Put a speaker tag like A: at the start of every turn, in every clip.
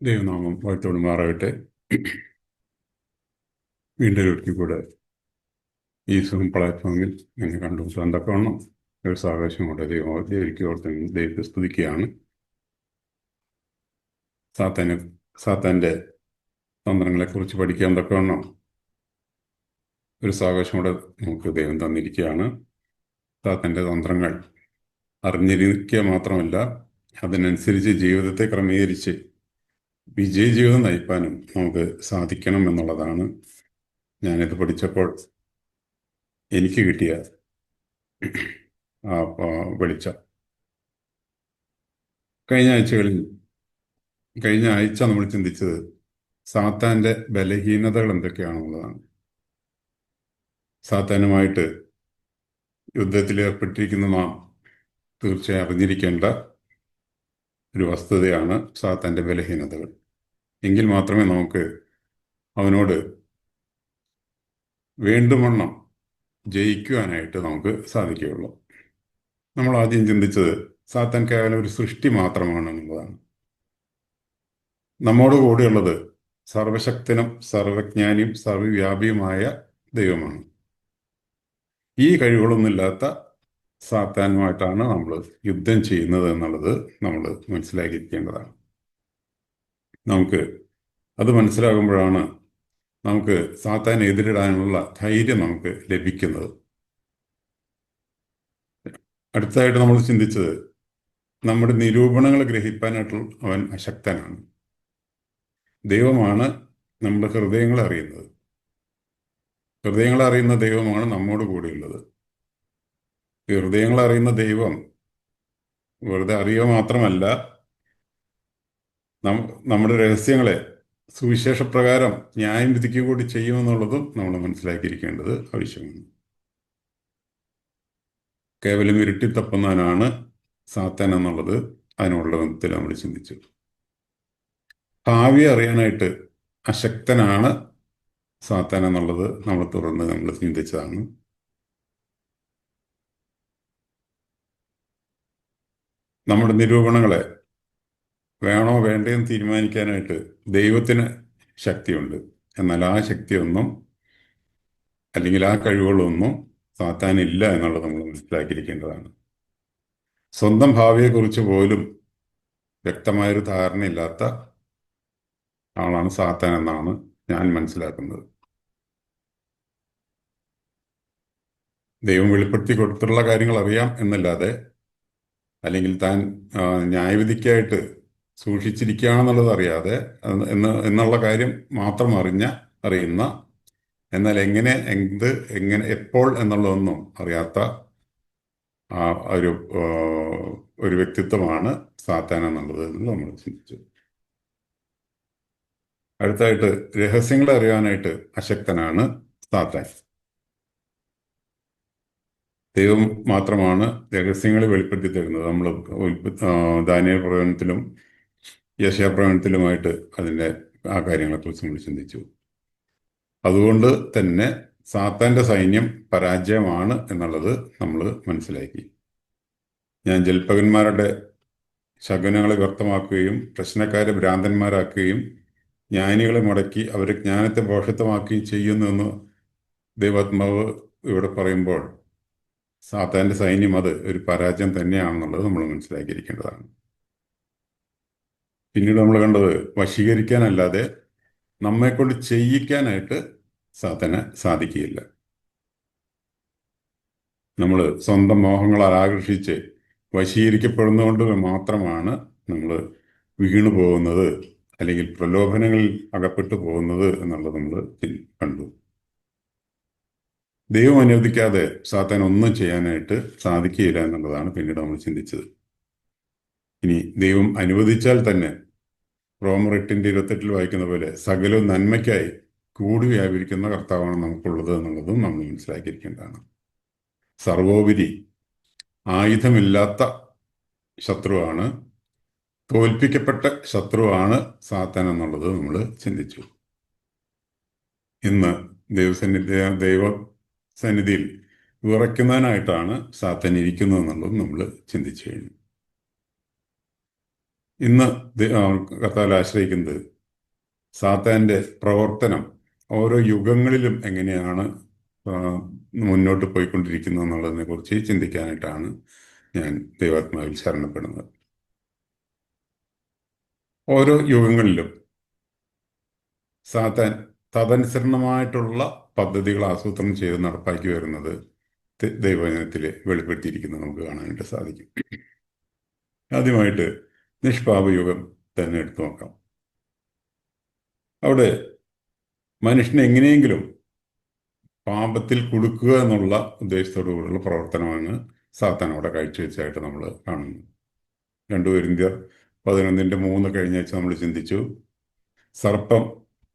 A: ദൈവനാമം വാഴ്ത്തോടുമാറാകട്ടെ. വീണ്ടും ഒരിക്കൽ കൂടെ ഈ സുഖം പ്ലാറ്റ്ഫോമിൽ എന്നെ കണ്ടുമുട്ടാൻ തക്കവണ്ണം ഒരു സാവകാശം കൊണ്ട് ദൈവത്തെ സ്തുതിക്കുകയാണ്. സാത്താനെ സാത്താൻ്റെ തന്ത്രങ്ങളെക്കുറിച്ച് പഠിക്കാൻ തക്കവണ്ണം ഒരു സാവകാശം കൂടെ നമുക്ക് ദൈവം തന്നിരിക്കുകയാണ്. സാത്താൻ്റെ തന്ത്രങ്ങൾ അറിഞ്ഞിരിക്കുക മാത്രമല്ല, അതിനനുസരിച്ച് ജീവിതത്തെ ക്രമീകരിച്ച് വിജയജീവിതം നയിക്കാനും നമുക്ക് സാധിക്കണം എന്നുള്ളതാണ് ഞാനിത് പഠിച്ചപ്പോൾ എനിക്ക് കിട്ടിയ വെളിച്ചം. കഴിഞ്ഞ ആഴ്ച നമ്മൾ ചിന്തിച്ചത് സാത്താൻ്റെ ബലഹീനതകൾ എന്തൊക്കെയാണെന്നുള്ളതാണ്. സാത്താനുമായിട്ട് യുദ്ധത്തിൽ ഏർപ്പെട്ടിരിക്കുന്ന നാം തീർച്ചയായും അറിഞ്ഞിരിക്കേണ്ട ഒരു വസ്തുതയാണ് സാത്താൻ്റെ ബലഹീനതകൾ. എങ്കിൽ മാത്രമേ നമുക്ക് അവനോട് വേണ്ടുവണ്ണം ജയിക്കുവാനായിട്ട് നമുക്ക് സാധിക്കുകയുള്ളൂ. നമ്മൾ ആദ്യം ചിന്തിച്ചത് സാത്താൻ കേവലം ഒരു സൃഷ്ടി മാത്രമാണ് എന്നുള്ളതാണ്. നമ്മോട് കൂടെയുള്ളത് സർവശക്തനും സർവജ്ഞാനിയും സർവവ്യാപിയുമായ ദൈവമാണ്. ഈ കഴിവുകളൊന്നുമില്ലാത്ത സാത്താനുമായിട്ടാണ് നമ്മൾ യുദ്ധം ചെയ്യുന്നത് എന്നുള്ളത് നമ്മൾ മനസ്സിലാക്കിയിരിക്കേണ്ടതാണ്. നമുക്ക് അത് മനസ്സിലാകുമ്പോഴാണ് നമുക്ക് സാത്താനെ എതിരിടാനുള്ള ധൈര്യം നമുക്ക് ലഭിക്കുന്നത്. അടുത്തതായിട്ട് നമ്മൾ ചിന്തിച്ചത് നമ്മുടെ നിരൂപണങ്ങൾ ഗ്രഹിക്കാനായിട്ടുള്ള അവൻ അശക്തനാണ്. ദൈവമാണ് നമ്മുടെ ഹൃദയങ്ങളെ അറിയുന്നത്. ഹൃദയങ്ങളെ അറിയുന്ന ദൈവമാണ് നമ്മോട് കൂടെയുള്ളത്. ഈ ഹൃദയങ്ങളെ അറിയുന്ന ദൈവം വെറുതെ അറിയുക മാത്രമല്ല, നമ്മുടെ രഹസ്യങ്ങളെ സുവിശേഷപ്രകാരം ന്യായം വിധിക്കുക കൂടി ചെയ്യുമെന്നുള്ളതും നമ്മൾ മനസ്സിലാക്കിയിരിക്കേണ്ടത് ആവശ്യമാണ്. കേവലം ഇരുട്ടിത്തപ്പുന്നവനാണ് സാത്താൻ എന്നുള്ളത് അതിനുള്ള ബന്ധത്തിൽ നമ്മൾ ചിന്തിച്ചു. ഭാവി അറിയാനായിട്ട് അശക്തനാണ് സാത്താൻ എന്നുള്ളത് നമ്മൾ തുറന്ന് നമ്മൾ ചിന്തിച്ചതാണ്. നമ്മുടെ നിരൂപണങ്ങളെ വേണോ വേണ്ടേന്ന് തീരുമാനിക്കാനായിട്ട് ദൈവത്തിന് ശക്തിയുണ്ട്. എന്നാൽ ആ ശക്തിയൊന്നും അല്ലെങ്കിൽ ആ കഴിവുകളൊന്നും സാത്താനില്ല എന്നുള്ളത് നമ്മൾ മനസ്സിലാക്കിയിരിക്കേണ്ടതാണ്. സ്വന്തം ഭാവിയെക്കുറിച്ച് പോലും വ്യക്തമായൊരു ധാരണയില്ലാത്ത ആളാണ് സാത്താൻ എന്നാണ് ഞാൻ മനസ്സിലാക്കുന്നത്. ദൈവം വെളിപ്പെടുത്തി കൊടുത്തിട്ടുള്ള കാര്യങ്ങൾ അറിയാം എന്നല്ലാതെ, അല്ലെങ്കിൽ താൻ ന്യായവിധിക്കായിട്ട് സൂക്ഷിച്ചിരിക്കുകയാണെന്നുള്ളത് അറിയാതെ എന്നുള്ള കാര്യം മാത്രം അറിയുന്ന, എന്നാൽ എങ്ങനെ എപ്പോൾ എന്നുള്ളതൊന്നും അറിയാത്ത ഒരു വ്യക്തിത്വമാണ് സാത്താൻ എന്നുള്ളത് നമ്മൾ ചിന്തിച്ചു. അടുത്തായിട്ട് രഹസ്യങ്ങളെ അറിയാനായിട്ട് അശക്തനാണ് സാത്താൻ. ദൈവം മാത്രമാണ് രഹസ്യങ്ങളെ വെളിപ്പെടുത്തി തരുന്നത്. നമ്മൾ ദാനിയേൽ പ്രവചനത്തിലും യെശയ്യാ പ്രവചനത്തിലുമായിട്ട് അതിൻ്റെ ആ കാര്യങ്ങളെക്കുറിച്ച് നമ്മൾ ചിന്തിച്ചു. അതുകൊണ്ട് തന്നെ സാത്താൻ്റെ സൈന്യം പരാജയമാണ് എന്നുള്ളത് നമ്മൾ മനസ്സിലാക്കി. ഞാൻ ജൽപ്പകന്മാരുടെ ശകുനങ്ങളെ വ്യക്തമാക്കുകയും പ്രശ്നക്കാരെ ഭ്രാന്തന്മാരാക്കുകയും ജ്ഞാനികളെ മുടക്കി അവരെ ജ്ഞാനത്തെ ഭോഷത്വമാക്കുകയും ചെയ്യുന്നു ദൈവാത്മാവ് ഇവിടെ പറയുമ്പോൾ സാത്താൻ്റെ സൈന്യം അത് ഒരു പരാജയം തന്നെയാണെന്നുള്ളത് നമ്മൾ മനസ്സിലാക്കിയിരിക്കേണ്ടതാണ്. പിന്നീട് നമ്മൾ കണ്ടത് വശീകരിക്കാനല്ലാതെ നമ്മെക്കൊണ്ട് ചെയ്യിക്കാനായിട്ട് സാത്താന് സാധിക്കുകയില്ല. നമ്മൾ സ്വന്തം മോഹങ്ങളാൽ ആകർഷിച്ച് വശീകരിക്കപ്പെടുന്നതുകൊണ്ട് മാത്രമാണ് നമ്മൾ വീണു പോകുന്നത്, അല്ലെങ്കിൽ പ്രലോഭനങ്ങളിൽ അകപ്പെട്ടു പോകുന്നത് എന്നുള്ളത് നമ്മൾ കണ്ടു. ദൈവം അനുവദിക്കാതെ സാത്താൻ ഒന്നും ചെയ്യാനായിട്ട് സാധിക്കുകയില്ല എന്നുള്ളതാണ് പിന്നീട് നമ്മൾ ചിന്തിച്ചത്. ഇനി ദൈവം അനുവദിച്ചാൽ തന്നെ റോമർ 8:28 വായിക്കുന്ന പോലെ സകലവും നന്മയ്ക്കായി കൂടി വ്യാപരിക്കുന്ന കർത്താവാണ് നമുക്കുള്ളത് എന്നുള്ളതും നമ്മൾ മനസ്സിലാക്കിയിരിക്കേണ്ടതാണ്. സർവോപരി ആയുധമില്ലാത്ത ശത്രുവാണ്, തോൽപ്പിക്കപ്പെട്ട ശത്രുവാണ് സാത്താൻ എന്നുള്ളത് നമ്മൾ ചിന്തിച്ചു. ഇന്ന് ദൈവസന്നിധിയിൽ വിറയ്ക്കുന്നതിനായിട്ടാണ് സാത്താൻ ഇരിക്കുന്നത് എന്നുള്ളത് നമ്മൾ ചിന്തിച്ചു കഴിഞ്ഞു. ഇന്ന് കർത്താവിൽ ആശ്രയിക്കുന്നത് സാത്താൻ്റെ പ്രവർത്തനം ഓരോ യുഗങ്ങളിലും എങ്ങനെയാണ് ആ, മുന്നോട്ട് പോയിക്കൊണ്ടിരിക്കുന്നത് എന്നുള്ളതിനെ കുറിച്ച് ചിന്തിക്കാനായിട്ടാണ് ഞാൻ ദൈവാത്മാവിൽ ശരണപ്പെടുന്നത്. ഓരോ യുഗങ്ങളിലും സാത്താൻ തദനുസരണമായിട്ടുള്ള പദ്ധതികൾ ആസൂത്രണം ചെയ്ത് നടപ്പാക്കി വരുന്നത് ദൈവവചനത്തിൽ വെളിപ്പെടുത്തിയിരിക്കുന്നത് നമുക്ക് കാണാനായിട്ട് സാധിക്കും. ആദ്യമായിട്ട് നിഷ്പാപയുഗം തന്നെ എടുത്തു നോക്കാം. അവിടെ മനുഷ്യനെ എങ്ങനെയെങ്കിലും പാപത്തിൽ കുടുക്കുക എന്നുള്ള ഉദ്ദേശത്തോടുകൂടിയുള്ള പ്രവർത്തനമാണ് സാത്താൻ അവിടെ കാഴ്ചവെച്ചായിട്ട് നമ്മൾ കാണുന്നത്. 2 കൊരിന്ത്യർ 11:3 കഴിഞ്ഞ ആഴ്ച നമ്മൾ ചിന്തിച്ചു. സർപ്പം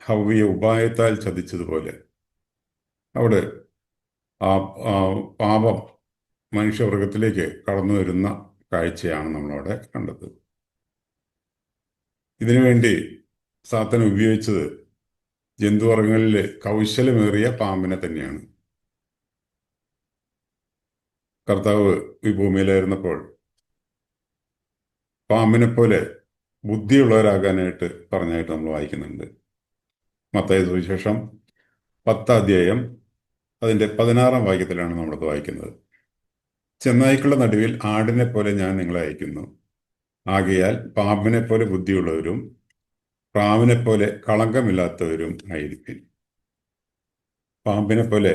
A: ഹവ്വയെ ഉപായത്താൽ ചതിച്ചതുപോലെ അവിടെ ആ ആ പാപം മനുഷ്യവർഗത്തിലേക്ക് കടന്നു വരുന്ന കാഴ്ചയാണ് നമ്മളവിടെ കണ്ടത്. ഇതിനുവേണ്ടി സാത്താൻ ഉപയോഗിച്ചത് ജന്തുവർഗങ്ങളിൽ കൗശലമേറിയ പാമ്പിനെ തന്നെയാണ്. കർത്താവ് ഈ ഭൂമിയിലായിരുന്നപ്പോൾ പാമ്പിനെ പോലെ ബുദ്ധിയുള്ളവരാകാനായിട്ട് പറഞ്ഞായിട്ട് നമ്മൾ വായിക്കുന്നുണ്ട്. മത്തായി സുവിശേഷം 10-ാം അധ്യായം അതിൻ്റെ 16-ാം വാക്യത്തിലാണ് നമ്മളത് വായിക്കുന്നത്. ചെന്നായ്ക്കളുടെ നടുവിൽ ആടിനെ പോലെ ഞാൻ നിങ്ങളെ അയക്കുന്നു. ആകയാൽ പാമ്പിനെ പോലെ ബുദ്ധിയുള്ളവരും പ്രാവിനെ പോലെ കളങ്കമില്ലാത്തവരും ആയിരിക്കും. പാമ്പിനെ പോലെ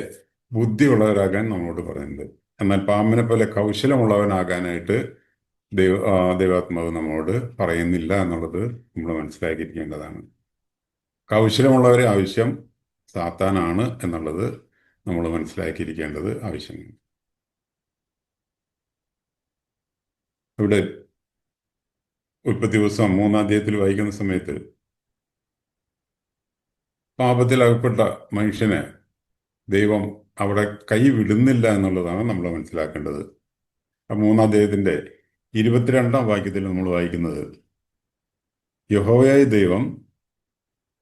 A: ബുദ്ധിയുള്ളവരാകാൻ നമ്മളോട് പറയുന്നത്. എന്നാൽ പാമ്പിനെ പോലെ കൗശലമുള്ളവനാകാനായിട്ട് ദൈവാത്മാവ് നമ്മളോട് പറയുന്നില്ല എന്നുള്ളത് നമ്മൾ മനസ്സിലാക്കിയിരിക്കേണ്ടതാണ്. കൗശലമുള്ളവരെ ആവശ്യം സാത്താനാണ് എന്നുള്ളത് നമ്മൾ മനസ്സിലാക്കിയിരിക്കേണ്ടത് ആവശ്യമാണ്. ഇവിടെ ഉൽപ്പത്തി ദിവസം 3-ാം അധ്യായത്തിൽ വായിക്കുന്ന സമയത്ത് പാപത്തിൽ അകപ്പെട്ട മനുഷ്യനെ ദൈവം അവിടെ കൈവിടുന്നില്ല എന്നുള്ളതാണ് നമ്മൾ മനസ്സിലാക്കേണ്ടത്. 3-ാം അധ്യായത്തിൻ്റെ 22-ാം വാക്യത്തിൽ നമ്മൾ വായിക്കുന്നത്, യഹോവയായ ദൈവം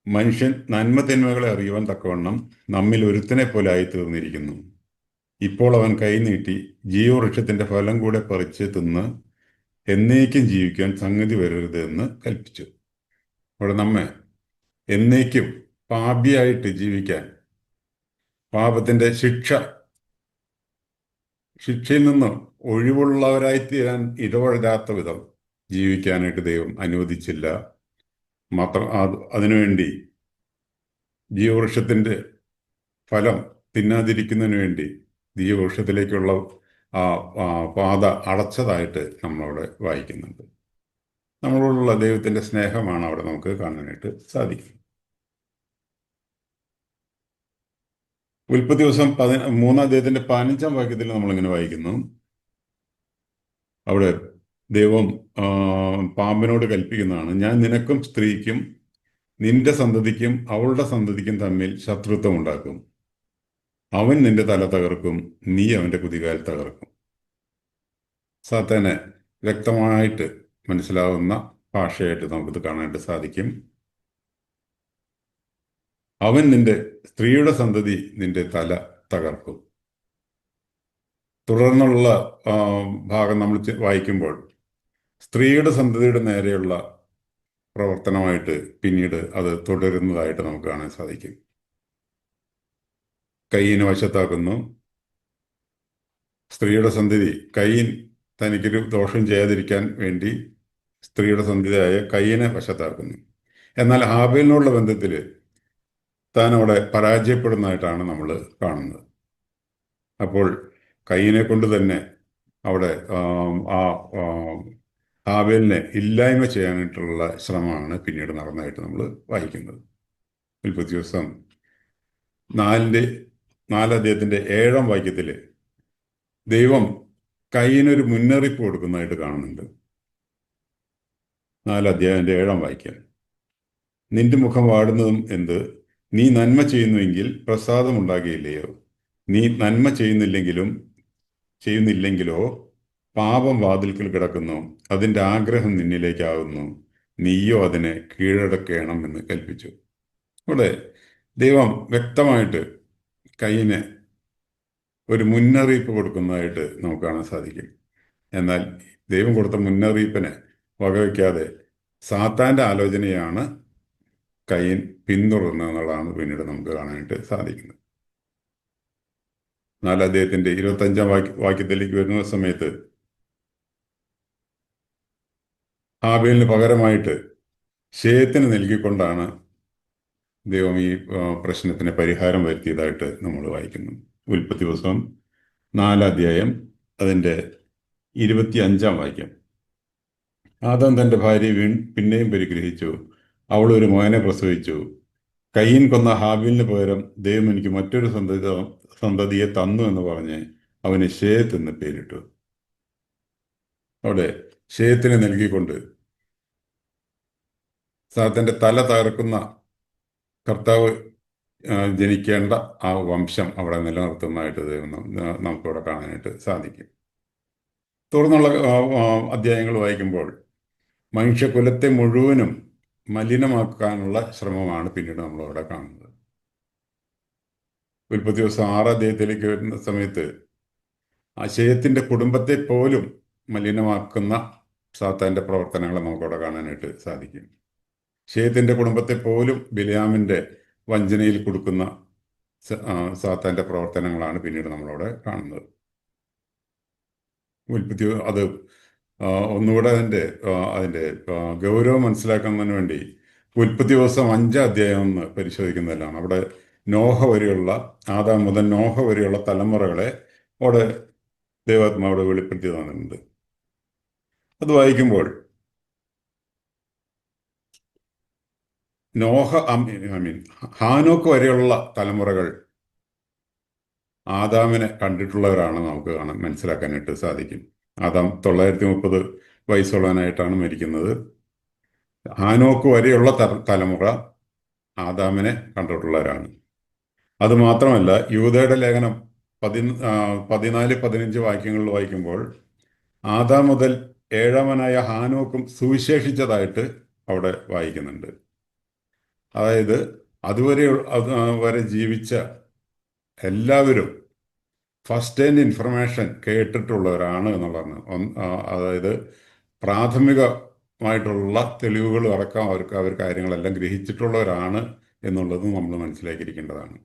A: മനുഷ്യൻ നന്മ തിന്മകളെ അറിയുവാൻ തക്കവണ്ണം നമ്മിൽ ഒരുത്തനെ പോലെ ആയിത്തീർന്നിരിക്കുന്നു. ഇപ്പോൾ അവൻ കൈനീട്ടി ജീവവൃക്ഷത്തിന്റെ ഫലം കൂടെ പറിച്ച് തിന്ന് എന്നേക്കും ജീവിക്കാൻ സംഗതി വരരുത് എന്ന് കൽപ്പിച്ചു. അവിടെ നമ്മെ എന്നേക്കും പാപിയായിട്ട് ജീവിക്കാൻ, പാപത്തിന്റെ ശിക്ഷയിൽ നിന്ന് ഒഴിവുള്ളവരായി തീരാൻ ഇടവഴരാത്ത വിധം ജീവിക്കാനായിട്ട് ദൈവം അനുവദിച്ചില്ല. മാത്രം അതിനുവേണ്ടി ജീവവൃക്ഷത്തിന്റെ ഫലം തിന്നാതിരിക്കുന്നതിന് വേണ്ടി ജീവവൃക്ഷത്തിലേക്കുള്ള പാത അടച്ചതായിട്ട് നമ്മളവിടെ വായിക്കുന്നുണ്ട്. നമ്മളോടുള്ള ദൈവത്തിന്റെ സ്നേഹമാണ് അവിടെ നമുക്ക് കാണാനായിട്ട് സാധിക്കും. ഉൽപ്പത്തി ദിവസം 3-ാം അധ്യായത്തിന്റെ 15-ാം വാക്യത്തിൽ നമ്മളിങ്ങനെ വായിക്കുന്നു. അവിടെ ദൈവം പാമ്പിനോട് കൽപ്പിക്കുന്നതാണ്, ഞാൻ നിനക്കും സ്ത്രീക്കും നിന്റെ സന്തതിക്കും അവളുടെ സന്തതിക്കും തമ്മിൽ ശത്രുത്വം ഉണ്ടാക്കും. അവൻ നിന്റെ തല തകർക്കും, നീ അവന്റെ കുതികാൽ തകർക്കും. സാത്താനെ വ്യക്തമായിട്ട് മനസ്സിലാവുന്ന ഭാഷയായിട്ട് നമുക്കിത് കാണാനായിട്ട് സാധിക്കും. അവൻ സ്ത്രീയുടെ സന്തതി നിന്റെ തല തകർക്കും. തുടർന്നുള്ള ഭാഗം നമ്മൾ വായിക്കുമ്പോൾ സ്ത്രീയുടെ സന്തതിയുടെ നേരെയുള്ള പ്രവർത്തനമായിട്ട് പിന്നീട് അത് തുടരുന്നതായിട്ട് നമുക്ക് കാണാൻ സാധിക്കും. കയ്യിന് വശത്താക്കുന്നു. സ്ത്രീയുടെ സന്തതി കയ്യിൻ തനിക്കൊരു ദോഷം ചെയ്യാതിരിക്കാൻ വേണ്ടി സ്ത്രീയുടെ സന്തതിയായ കയ്യിനെ വശത്താക്കുന്നു. എന്നാൽ ഹാബേലിനോടുള്ള ബന്ധത്തിൽ താൻ അവിടെ പരാജയപ്പെടുന്നതായിട്ടാണ് നമ്മൾ കാണുന്നത്. അപ്പോൾ കയ്യിനെ കൊണ്ട് തന്നെ അവിടെ ആ ഹാബേലിനെ ഇല്ലായ്മ ചെയ്യാനായിട്ടുള്ള ശ്രമമാണ് പിന്നീട് നടന്നതായിട്ട് നമ്മൾ വായിക്കുന്നത്. ഉൽപ്പത്തി ദിവസം 4-ാം അധ്യായത്തിന്റെ 7-ാം വാക്യത്തിൽ ദൈവം കയ്യിനൊരു മുന്നറിയിപ്പ് കൊടുക്കുന്നതായിട്ട് കാണുന്നുണ്ട്. 4-ാം അധ്യായത്തിന്റെ 7-ാം വാക്യം, നിന്റെ മുഖം വാടുന്നതും എന്ത്? നീ നന്മ ചെയ്യുന്നുവെങ്കിൽ പ്രസാദമുണ്ടാകുകയില്ലയോ? നീ നന്മ ചെയ്യുന്നില്ലെങ്കിലോ പാപം വാതിൽക്കൽ കിടക്കുന്നു, അതിൻ്റെ ആഗ്രഹം നിന്നിലേക്കാകുന്നു, നീയോ അതിനെ കീഴടക്കണം എന്ന് കൽപ്പിച്ചു. ഇവിടെ ദൈവം വ്യക്തമായിട്ട് കയ്യിന് ഒരു മുന്നറിയിപ്പ് കൊടുക്കുന്നതായിട്ട് നമുക്ക് കാണാൻ സാധിക്കും. എന്നാൽ ദൈവം കൊടുത്ത മുന്നറിയിപ്പിനെ വകവയ്ക്കാതെ സാത്താന്റെ ആലോചനയാണ് കയ്യൻ പിന്തുടർന്നത് എന്നുള്ളതാണ് പിന്നീട് നമുക്ക് കാണാനായിട്ട് സാധിക്കുന്നത്. എന്നാൽ അദ്ദേഹത്തിന്റെ 25-ാം വാക്യത്തിലേക്ക് വരുന്ന സമയത്ത് ഹാബേലിന് പകരമായിട്ട് ശേത്തിന് നൽകിക്കൊണ്ടാണ് ദൈവം ഈ പ്രശ്നത്തിന് പരിഹാരം വരുത്തിയതായിട്ട് നമ്മൾ വായിക്കുന്നു. ഉൽപ്പത്തി പുസ്തകം 4-ാം അധ്യായം അതിൻ്റെ 25-ാം വാക്യം. ആദാം തൻ്റെ ഭാര്യയെ പിന്നെയും പരിഗ്രഹിച്ചു, അവൾ ഒരു മകനെ പ്രസവിച്ചു. കയ്യൻ കൊന്ന ഹാബീലിന് പകരം ദൈവം എനിക്ക് മറ്റൊരു സന്തതിയെ തന്നു എന്ന് പറഞ്ഞ് അവന് ശേത്ത് എന്ന് പേരിട്ടു. അവിടെ ശേത്തിനെ നൽകിക്കൊണ്ട് സാത്തന്റെ തല തകർക്കുന്ന കർത്താവ് ജനിക്കേണ്ട ആ വംശം അവിടെ നിലനിർത്തുന്നതായിട്ട് ദൈവം നമുക്കിവിടെ കാണാനായിട്ട് സാധിക്കും. തുടർന്നുള്ള അധ്യായങ്ങൾ വായിക്കുമ്പോൾ മനുഷ്യകുലത്തെ മുഴുവനും മലിനമാക്കാനുള്ള ശ്രമമാണ് പിന്നീട് നമ്മളവിടെ കാണുന്നത്. ഉൽപ്പത്തി ദിവസം 6-ാം അധ്യായത്തിലേക്ക് വരുന്ന സമയത്ത് ആ ശേത്തിന്റെ കുടുംബത്തെ പോലും മലിനമാക്കുന്ന സാത്താന്റെ പ്രവർത്തനങ്ങൾ നമുക്കവിടെ കാണാനായിട്ട് സാധിക്കും. ശേത്തിന്റെ കുടുംബത്തെ പോലും ബിലയാമിന്റെ വഞ്ചനയിൽ കൊടുക്കുന്ന സാത്താന്റെ പ്രവർത്തനങ്ങളാണ് പിന്നീട് നമ്മളവിടെ കാണുന്നത്. ഉൽപ്പത്തി അത് ഒന്നുകൂടെ അതിൻ്റെ ഗൗരവം മനസ്സിലാക്കുന്നതിന് വേണ്ടി ഉൽപ്പത്തി ദിവസം 5-ാം അധ്യായം ഒന്ന് പരിശോധിക്കുന്നതിലാണ്. അവിടെ നോഹ വരെയുള്ള ആദാം മുതൽ നോഹ വരെയുള്ള തലമുറകളെ അവിടെ ദൈവാത്മാവിടെ വെളിപ്പെടുത്തി തന്നിട്ടുണ്ട്. അത് വായിക്കുമ്പോൾ ഹാനോക്ക് വരെയുള്ള തലമുറകൾ ആദാമിനെ കണ്ടിട്ടുള്ളവരാണ് നമുക്ക് മനസ്സിലാക്കാനായിട്ട് സാധിക്കും. ആദാം 930 വയസ്സുള്ളവനായിട്ടാണ് മരിക്കുന്നത്. ഹാനോക്ക് വരെയുള്ള തലമുറ ആദാമിനെ കണ്ടിട്ടുള്ളവരാണ്. അതുമാത്രമല്ല, യൂദയുടെ ലേഖനം 14-15 വാക്യങ്ങളിൽ വായിക്കുമ്പോൾ ആദാം മുതൽ 7-മനായ ഹാനോക്കും സുവിശേഷിച്ചതായിട്ട് അവിടെ വായിക്കുന്നുണ്ട്. അതായത് അതുവരെ വരെ ജീവിച്ച എല്ലാവരും ഫസ്റ്റ് ഹാൻഡ് ഇൻഫർമേഷൻ കേട്ടിട്ടുള്ളവരാണ് എന്നുള്ളതാണ്. അതായത് പ്രാഥമികമായിട്ടുള്ള തെളിവുകൾ അടക്കം അവർ കാര്യങ്ങളെല്ലാം ഗ്രഹിച്ചിട്ടുള്ളവരാണ് എന്നുള്ളത് നമ്മൾ മനസ്സിലാക്കിയിരിക്കേണ്ടതാണ്.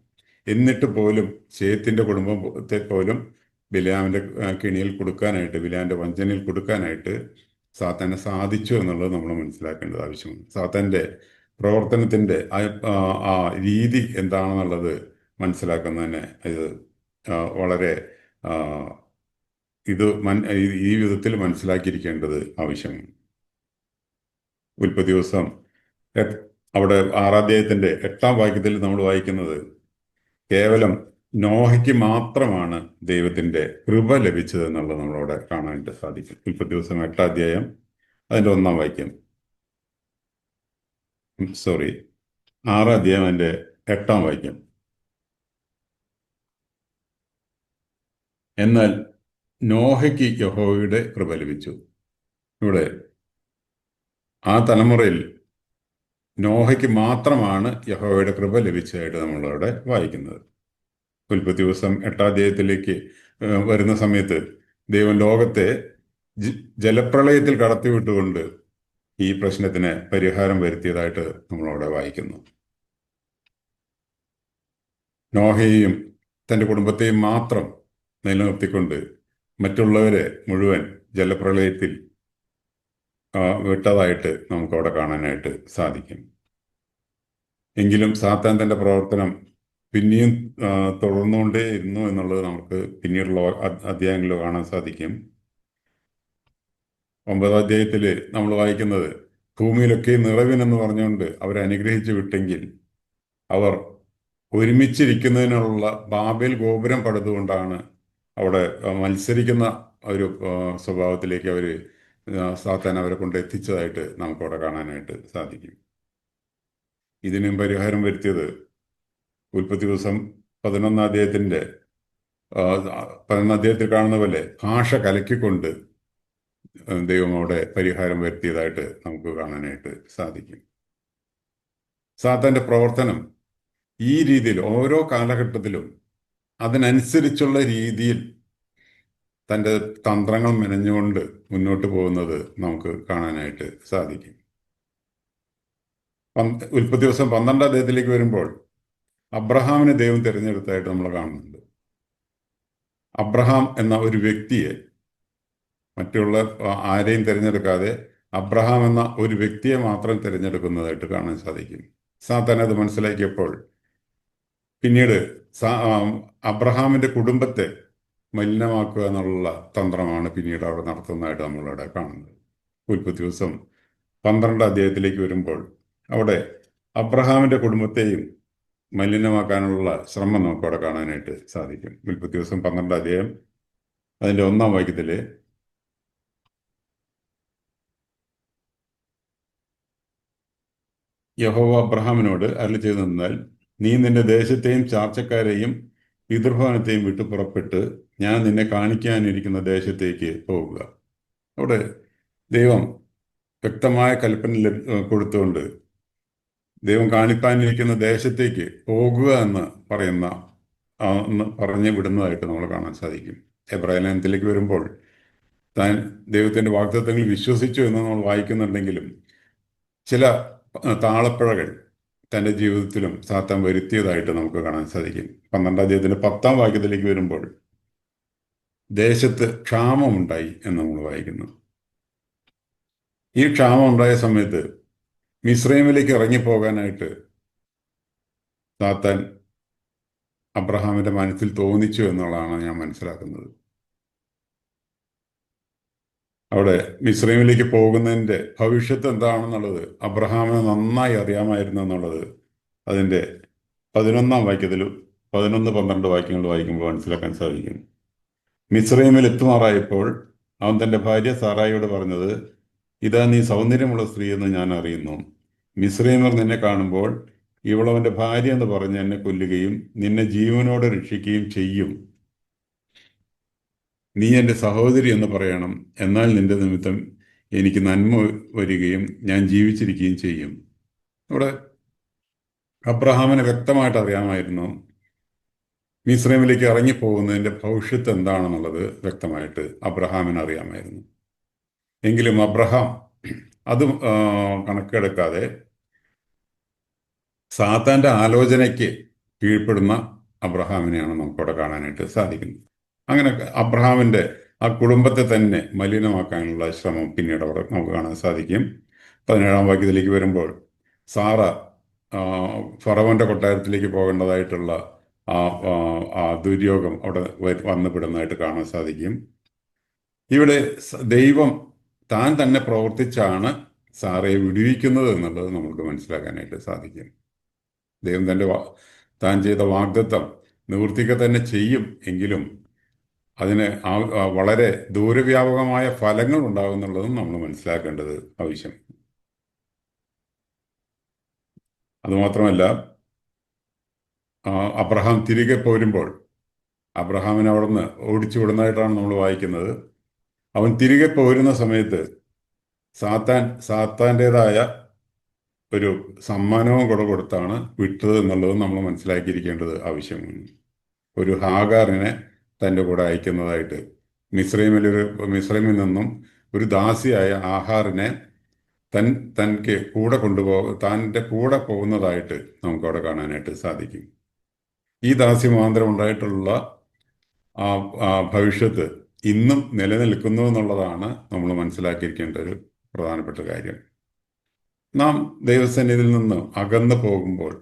A: എന്നിട്ട് പോലും ശേത്തിന്റെ കുടുംബത്തെ പോലും ബിലയാമിന്റെ കെണിയിൽ കൊടുക്കാനായിട്ട്, ബിലയാമിന്റെ വഞ്ചനയിൽ കൊടുക്കാനായിട്ട് സാത്താനെ സാധിച്ചു എന്നുള്ളത് നമ്മൾ മനസ്സിലാക്കേണ്ടത് ആവശ്യമാണ്. സാത്താന്റെ പ്രവർത്തനത്തിന്റെ ആ രീതി എന്താണെന്നുള്ളത് മനസ്സിലാക്കുന്നതിന് ഇത് വളരെ ഈ വിധത്തിൽ മനസ്സിലാക്കിയിരിക്കേണ്ടത് ആവശ്യമാണ്. ഉൽപ്പത്തി ദിവസം അവിടെ 6-ാം അധ്യായത്തിന്റെ 8-ാം വാക്യത്തിൽ നമ്മൾ വായിക്കുന്നത് കേവലം നോഹയ്ക്ക് മാത്രമാണ് ദൈവത്തിന്റെ കൃപ ലഭിച്ചത് എന്നുള്ളത് നമ്മളവിടെ കാണാനായിട്ട് സാധിക്കും. ഉൽപ്പത്തി ദിവസം 8-ാം അധ്യായം അതിന്റെ 1-ാം വാക്യം, 6-ാം അധ്യായം അതിന്റെ 8-ാം വാക്യം. എന്നാൽ നോഹയ്ക്ക് യഹോവയുടെ കൃപ ലഭിച്ചു. ഇവിടെ ആ തലമുറയിൽ നോഹയ്ക്ക് മാത്രമാണ് യഹോവയുടെ കൃപ ലഭിച്ചതായിട്ട് നമ്മളവിടെ വായിക്കുന്നത്. ഉൽപ്പത്തി ദിവസം 8-ാം അധ്യായത്തിലേക്ക് വരുന്ന സമയത്ത് ദൈവം ലോകത്തെ ജലപ്രളയത്തിൽ കടത്തിവിട്ടുകൊണ്ട് ഈ പ്രശ്നത്തിന് പരിഹാരം വരുത്തിയതായിട്ട് നമ്മളവിടെ വായിക്കുന്നു. നോഹയെയും തൻ്റെ കുടുംബത്തെയും മാത്രം നിലനിർത്തിക്കൊണ്ട് മറ്റുള്ളവരെ മുഴുവൻ ജലപ്രളയത്തിൽ വിട്ടതായിട്ട് നമുക്കവിടെ കാണാനായിട്ട് സാധിക്കും. എങ്കിലും സാത്താൻ തൻ്റെ പ്രവർത്തനം പിന്നെയും തുടർന്നുകൊണ്ടേയിരുന്നു എന്നുള്ളത് നമുക്ക് പിന്നീടുള്ള അധ്യായങ്ങളിൽ കാണാൻ സാധിക്കും. 9-ാം അധ്യായത്തിൽ നമ്മൾ വായിക്കുന്നത് ഭൂമിയിലൊക്കെ നിറവിനെന്ന് പറഞ്ഞുകൊണ്ട് അവരെ അനുഗ്രഹിച്ചു വിട്ടെങ്കിൽ അവർ ഒരുമിച്ചിരിക്കുന്നതിനുള്ള ബാബേൽ ഗോപുരം പണിതുകൊണ്ടാണ് അവിടെ മത്സരിക്കുന്ന ഒരു സ്വഭാവത്തിലേക്ക് സാത്താൻ അവരെ കൊണ്ട് എത്തിച്ചതായിട്ട് നമുക്കവിടെ കാണാനായിട്ട് സാധിക്കും. ഇതിനും പരിഹാരം വരുത്തിയത് ഉൽപ്പത്തി ദിവസം 11-ാം അധ്യായത്തിന്റെ 11-ാം അധ്യായത്തിൽ കാണുന്ന പോലെ ഭാഷ കലക്കിക്കൊണ്ട് ദൈവം അവിടെ പരിഹാരം വരുത്തിയതായിട്ട് നമുക്ക് കാണാനായിട്ട് സാധിക്കും. സാത്താന്റെ പ്രവർത്തനം ഈ രീതിയിൽ ഓരോ കാലഘട്ടത്തിലും അതിനനുസരിച്ചുള്ള രീതിയിൽ തൻ്റെ തന്ത്രങ്ങൾ മെനഞ്ഞുകൊണ്ട് മുന്നോട്ട് പോകുന്നത് നമുക്ക് കാണാനായിട്ട് സാധിക്കും. ഉൽപ്പത്തി ദിവസം 12 അധ്യായത്തിലേക്ക് വരുമ്പോൾ അബ്രഹാമിനെ ദൈവം തിരഞ്ഞെടുത്തതായിട്ട് നമ്മൾ കാണുന്നുണ്ട്. അബ്രഹാം എന്ന ഒരു വ്യക്തിയെ, മറ്റുള്ള ആരെയും തിരഞ്ഞെടുക്കാതെ അബ്രഹാം എന്ന ഒരു വ്യക്തിയെ മാത്രം തിരഞ്ഞെടുക്കുന്നതായിട്ട് കാണാൻ സാധിക്കും. സാത്താൻ അത് മനസ്സിലാക്കിയപ്പോൾ പിന്നീട് അബ്രഹാമിന്റെ കുടുംബത്തെ മലിനമാക്കുക എന്നുള്ള തന്ത്രമാണ് പിന്നീട് അവിടെ നടത്തുന്നതായിട്ട് നമ്മളിവിടെ കാണുന്നത്. ഉൽപ്പത്തി ദിവസം 12 അധ്യായത്തിലേക്ക് വരുമ്പോൾ അവിടെ അബ്രഹാമിന്റെ കുടുംബത്തെയും മലിനമാക്കാനുള്ള ശ്രമം നമുക്ക് അവിടെ കാണാനായിട്ട് സാധിക്കും. ഉൽപ്പത്തി ദിവസം 12 അധ്യായം അതിന്റെ 1-ാം വാക്യത്തില് യഹോവ അബ്രഹാമിനോട് അരുളി ചെയ്തെന്നാൽ, നീ നിന്റെ ദേശത്തെയും ചാർച്ചക്കാരെയും പിതൃഭവനത്തെയും വിട്ടു പുറപ്പെട്ട് ഞാൻ നിന്നെ കാണിക്കാനിരിക്കുന്ന ദേശത്തേക്ക് പോകുക. അവിടെ ദൈവം വ്യക്തമായ കൽപ്പന കൊടുത്തുകൊണ്ട് ദൈവം കാണിക്കാനിരിക്കുന്ന ദേശത്തേക്ക് പോകുക എന്ന് പറഞ്ഞു വിടുന്നതായിട്ട് നമ്മൾ കാണാൻ സാധിക്കും. എബ്രായ ലേഖനത്തിലേക്ക് വരുമ്പോൾ താൻ ദൈവത്തിന്റെ വാഗ്ദത്തങ്ങളിൽ വിശ്വസിച്ചു എന്ന് നമ്മൾ വായിക്കുന്നുണ്ടെങ്കിലും ചില താളപ്പിഴകൾ തൻ്റെ ജീവിതത്തിലും സാത്താൻ വരുത്തിയതായിട്ട് നമുക്ക് കാണാൻ സാധിക്കും. 12 അധ്യായത്തിന്റെ 10-ാം വാക്യത്തിലേക്ക് വരുമ്പോൾ ദേശത്ത് ക്ഷാമമുണ്ടായി എന്ന് നമ്മൾ വായിക്കുന്നു. ഈ ക്ഷാമം ഉണ്ടായ സമയത്ത് മിസ്രൈമിലേക്ക് ഇറങ്ങിപ്പോകാനായിട്ട് സാത്താൻ അബ്രഹാമിന്റെ മനസ്സിൽ തോന്നിച്ചു എന്നുള്ളതാണ് ഞാൻ മനസ്സിലാക്കുന്നത്. അവിടെ മിസ്രൈമിലേക്ക് പോകുന്നതിൻ്റെ ഭവിഷ്യത്ത് എന്താണെന്നുള്ളത് അബ്രഹാമിന് നന്നായി അറിയാമായിരുന്നു എന്നുള്ളത് അതിൻ്റെ 11-ാം വാക്യത്തിലും 11-12 വാക്യങ്ങൾ വായിക്കുമ്പോൾ മനസ്സിലാക്കാൻ സാധിക്കും. മിസ്രൈമിൽ എത്തുമാറായപ്പോൾ അവൻ തൻ്റെ ഭാര്യ സാറായിയോട് പറഞ്ഞത്, ഇതാ നീ സൗന്ദര്യമുള്ള സ്ത്രീ എന്ന് ഞാൻ അറിയുന്നു. മിസ്രൈമർ നിന്നെ കാണുമ്പോൾ ഇവളവന്റെ ഭാര്യ എന്ന് പറഞ്ഞ് എന്നെ കൊല്ലുകയും നിന്നെ ജീവനോടെ രക്ഷിക്കുകയും ചെയ്യും. നീ എൻ്റെ സഹോദരി എന്ന് പറയണം, എന്നാൽ നിന്റെ നിമിത്തം എനിക്ക് നന്മ വരികയും ഞാൻ ജീവിച്ചിരിക്കുകയും ചെയ്യും. ഇവിടെ അബ്രഹാമിന് വ്യക്തമായിട്ട് അറിയാമായിരുന്നു മിസ്രൈമിലേക്ക് ഇറങ്ങിപ്പോകുന്നതിൻ്റെ ഭവിഷ്യത്ത് എന്താണെന്നുള്ളത് വ്യക്തമായിട്ട് അബ്രഹാമിന് അറിയാമായിരുന്നു. എങ്കിലും അബ്രഹാം അത് കണക്കെടുക്കാതെ സാത്താന്റെ ആലോചനയ്ക്ക് കീഴ്പ്പെടുന്ന അബ്രഹാമിനെയാണ് നമുക്കവിടെ കാണാനായിട്ട് സാധിക്കുന്നത്. അങ്ങനെ അബ്രഹാമിന്റെ ആ കുടുംബത്തെ തന്നെ മലിനമാക്കാനുള്ള ശ്രമം പിന്നീട് അവിടെ നമുക്ക് കാണാൻ സാധിക്കും. 17-ാം വാക്യത്തിലേക്ക് വരുമ്പോൾ സാറ ഫറവന്റെ കൊട്ടാരത്തിലേക്ക് പോകേണ്ടതായിട്ടുള്ള ആ ദുര്യോഗം അവിടെ വന്നുപെടുന്നതായിട്ട് കാണാൻ സാധിക്കും. ഇവിടെ ദൈവം താൻ തന്നെ പ്രവർത്തിച്ചാണ് സാറയെ വിടുവിക്കുന്നത് എന്നുള്ളത് നമുക്ക് മനസ്സിലാക്കാനായിട്ട് സാധിക്കും. ദൈവം താൻ ചെയ്ത വാഗ്ദത്തം നിവൃത്തിക്കുക തന്നെ ചെയ്യും. എങ്കിലും അതിന് വളരെ ദൂരവ്യാപകമായ ഫലങ്ങൾ ഉണ്ടാകുന്നുള്ളതും നമ്മൾ മനസ്സിലാക്കേണ്ടത് ആവശ്യം. അതുമാത്രമല്ല, അബ്രഹാം തിരികെ പോരുമ്പോൾ അബ്രഹാമിനെ അവിടുന്ന് ഓടിച്ചു വിടുന്നതായിട്ടാണ് നമ്മൾ വായിക്കുന്നത്. അവൻ തിരികെ പോരുന്ന സമയത്ത് സാത്താൻ്റെതായ ഒരു സമ്മാനവും കൂടെ കൊടുത്താണ് വിട്ടത് എന്നുള്ളത് നമ്മൾ മനസ്സിലാക്കിയിരിക്കേണ്ടത് ആവശ്യമാണ്. ഒരു ഹാഗാറിനെ തൻ്റെ കൂടെ അയക്കുന്നതായിട്ട് മിസ്രൈമിൽ നിന്നും ഒരു ദാസിയായ ആഹാറിനെ തനിക്ക് കൂടെ തൻ്റെ കൂടെ പോകുന്നതായിട്ട് നമുക്കവിടെ കാണാനായിട്ട് സാധിക്കും. ഈ ദാസി മുഖാന്തരം ഉണ്ടായിട്ടുള്ള ഭവിഷ്യത്ത് ഇന്നും നിലനിൽക്കുന്നു എന്നുള്ളതാണ് നമ്മൾ മനസ്സിലാക്കിയിരിക്കേണ്ട ഒരു പ്രധാനപ്പെട്ട കാര്യം. നാം ദൈവസന്നിധിയിൽ നിന്ന് അകന്നു പോകുമ്പോൾ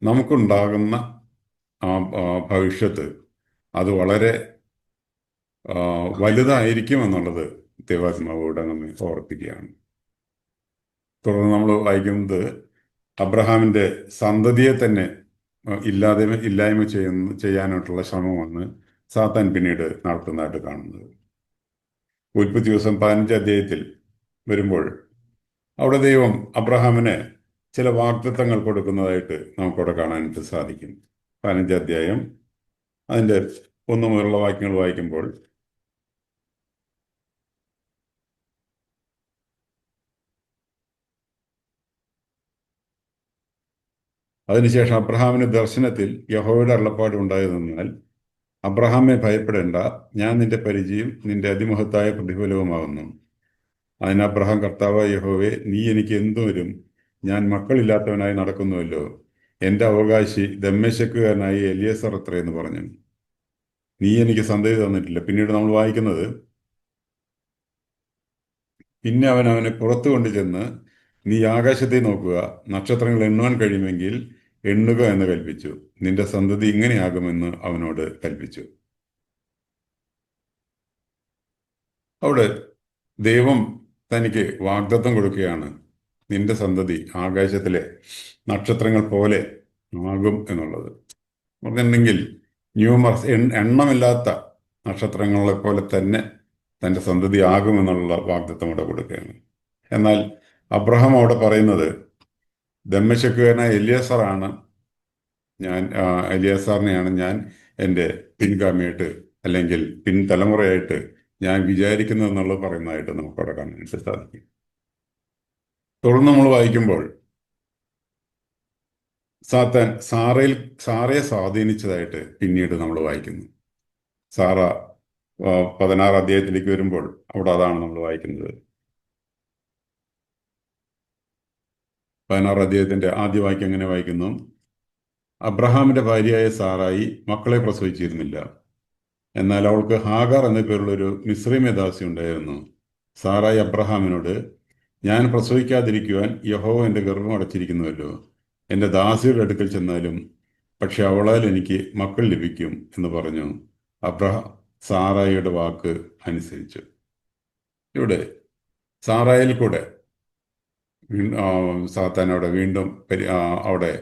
A: നമുക്കുണ്ടാകുന്ന ഭവിഷ്യത്ത് അത് വളരെ വലുതായിരിക്കും എന്നുള്ളത് ദൈവാത്മാവോടെ നമ്മെ ഓർപ്പിക്കുകയാണ്. തുടർന്ന് നമ്മൾ വായിക്കുന്നത് അബ്രഹാമിന്റെ സന്തതിയെ തന്നെ ഇല്ലായ്മ ചെയ്യാനായിട്ടുള്ള ശ്രമമാണ് സാത്താൻ പിന്നീട് നടത്തുന്നതായിട്ട് കാണുന്നത്. ഉൽപ്പത്തി ദിവസം 15 അധ്യായത്തിൽ വരുമ്പോൾ അവിടെ ദൈവം അബ്രഹാമിന് ചില വാഗ്ദത്തങ്ങൾ കൊടുക്കുന്നതായിട്ട് നമുക്കവിടെ കാണാനായിട്ട് സാധിക്കും. 15 അധ്യായം അതിൻ്റെ 1 മുതലുള്ള വാക്യങ്ങൾ വായിക്കുമ്പോൾ അതിനുശേഷം അബ്രഹാമിന് ദർശനത്തിൽ യഹോവയുടെ അരുളപ്പാട് ഉണ്ടായതെന്നാൽ, അബ്രഹാമെ ഭയപ്പെടേണ്ട, ഞാൻ നിന്റെ പരിചയം നിന്റെ അതിമഹത്തായ പ്രതിഫലവുമാകുന്നു. അതിന് അബ്രഹാം, കർത്താവായ യഹോവേ, നീ എനിക്ക് എന്തു വരും? ഞാൻ മക്കളില്ലാത്തവനായി നടക്കുന്നുവല്ലോ. എൻ്റെ അവകാശി ദമ്മേശക്കുകാരനായി എലിയേസർ അത്രയെന്ന് പറഞ്ഞു. നീ എനിക്ക് സന്തതി തന്നിട്ടില്ല. പിന്നീട് നമ്മൾ വായിക്കുന്നത്, പിന്നെ അവൻ അവനെ പുറത്തു കൊണ്ടുചെന്ന്, നീ ആകാശത്തെ നോക്കുക, നക്ഷത്രങ്ങൾ എണ്ണുവാൻ കഴിയുമെങ്കിൽ എണ്ണുക എന്ന് കൽപ്പിച്ചു. നിന്റെ സന്തതി ഇങ്ങനെയാകുമെന്ന് അവനോട് കൽപ്പിച്ചു. അവിടെ ദൈവം തനിക്ക് വാഗ്ദത്തം കൊടുക്കുകയാണ്. നിന്റെ സന്തതി ആകാശത്തിലെ നക്ഷത്രങ്ങൾ പോലെ ആകും എന്നുള്ളത്. പറഞ്ഞിട്ടുണ്ടെങ്കിൽ ന്യൂമർസ്, എണ്ണമില്ലാത്ത നക്ഷത്രങ്ങളെ പോലെ തന്നെ തൻ്റെ സന്തതി ആകുമെന്നുള്ള വാഗ്ദത്തം അവിടെ കൊടുക്കുകയാണ്. എന്നാൽ അബ്രഹാം അവിടെ പറയുന്നത്, ദമ്മേശക്കുകാരനായ എലിയാസറാണ് ഞാൻ, എലിയാസാറിനെയാണ് ഞാൻ എൻ്റെ പിൻഗാമിയായിട്ട് അല്ലെങ്കിൽ പിൻതലമുറയായിട്ട് ഞാൻ വിചാരിക്കുന്നു എന്നുള്ളത് പറയുന്നതായിട്ട് നമുക്ക് അവിടെ കാണാനായിട്ട് സാധിക്കും. തുടർന്ന് നമ്മൾ വായിക്കുമ്പോൾ സാത്താൻ സാറയെ സ്വാധീനിച്ചതായിട്ട് പിന്നീട് നമ്മൾ വായിക്കുന്നു. സാറ 16 അധ്യായത്തിലേക്ക് വരുമ്പോൾ അവിടെ അതാണ് നമ്മൾ വായിക്കുന്നത്. 16 അധ്യായത്തിന്റെ ആദ്യ വാക്യം എങ്ങനെ വായിക്കുന്നു? അബ്രഹാമിന്റെ ഭാര്യയായ സാറായി മക്കളെ പ്രസവിച്ചിരുന്നില്ല. എന്നാൽ അവൾക്ക് ഹാഗാർ എന്ന പേരുള്ളൊരു മിസ്രൈമ്യ ദാസി ഉണ്ടായിരുന്നു. സാറായി അബ്രഹാമിനോട്, ഞാൻ പ്രസവിക്കാതിരിക്കുവാൻ യഹോവ എൻ്റെ ഗർഭം അടച്ചിരിക്കുന്നുവല്ലോ. എൻ്റെ ദാസിയുടെ അടുക്കൽ ചെന്നാലും പക്ഷെ അവളാൽ എനിക്ക് മക്കൾ ലഭിക്കും എന്ന് പറഞ്ഞു. അബ്രഹാം സാറായിയുടെ വാക്ക് അനുസരിച്ചു. ഇവിടെ സാറായിൽ കൂടെ സാത്താൻ അവിടെ വീണ്ടും അവിടെ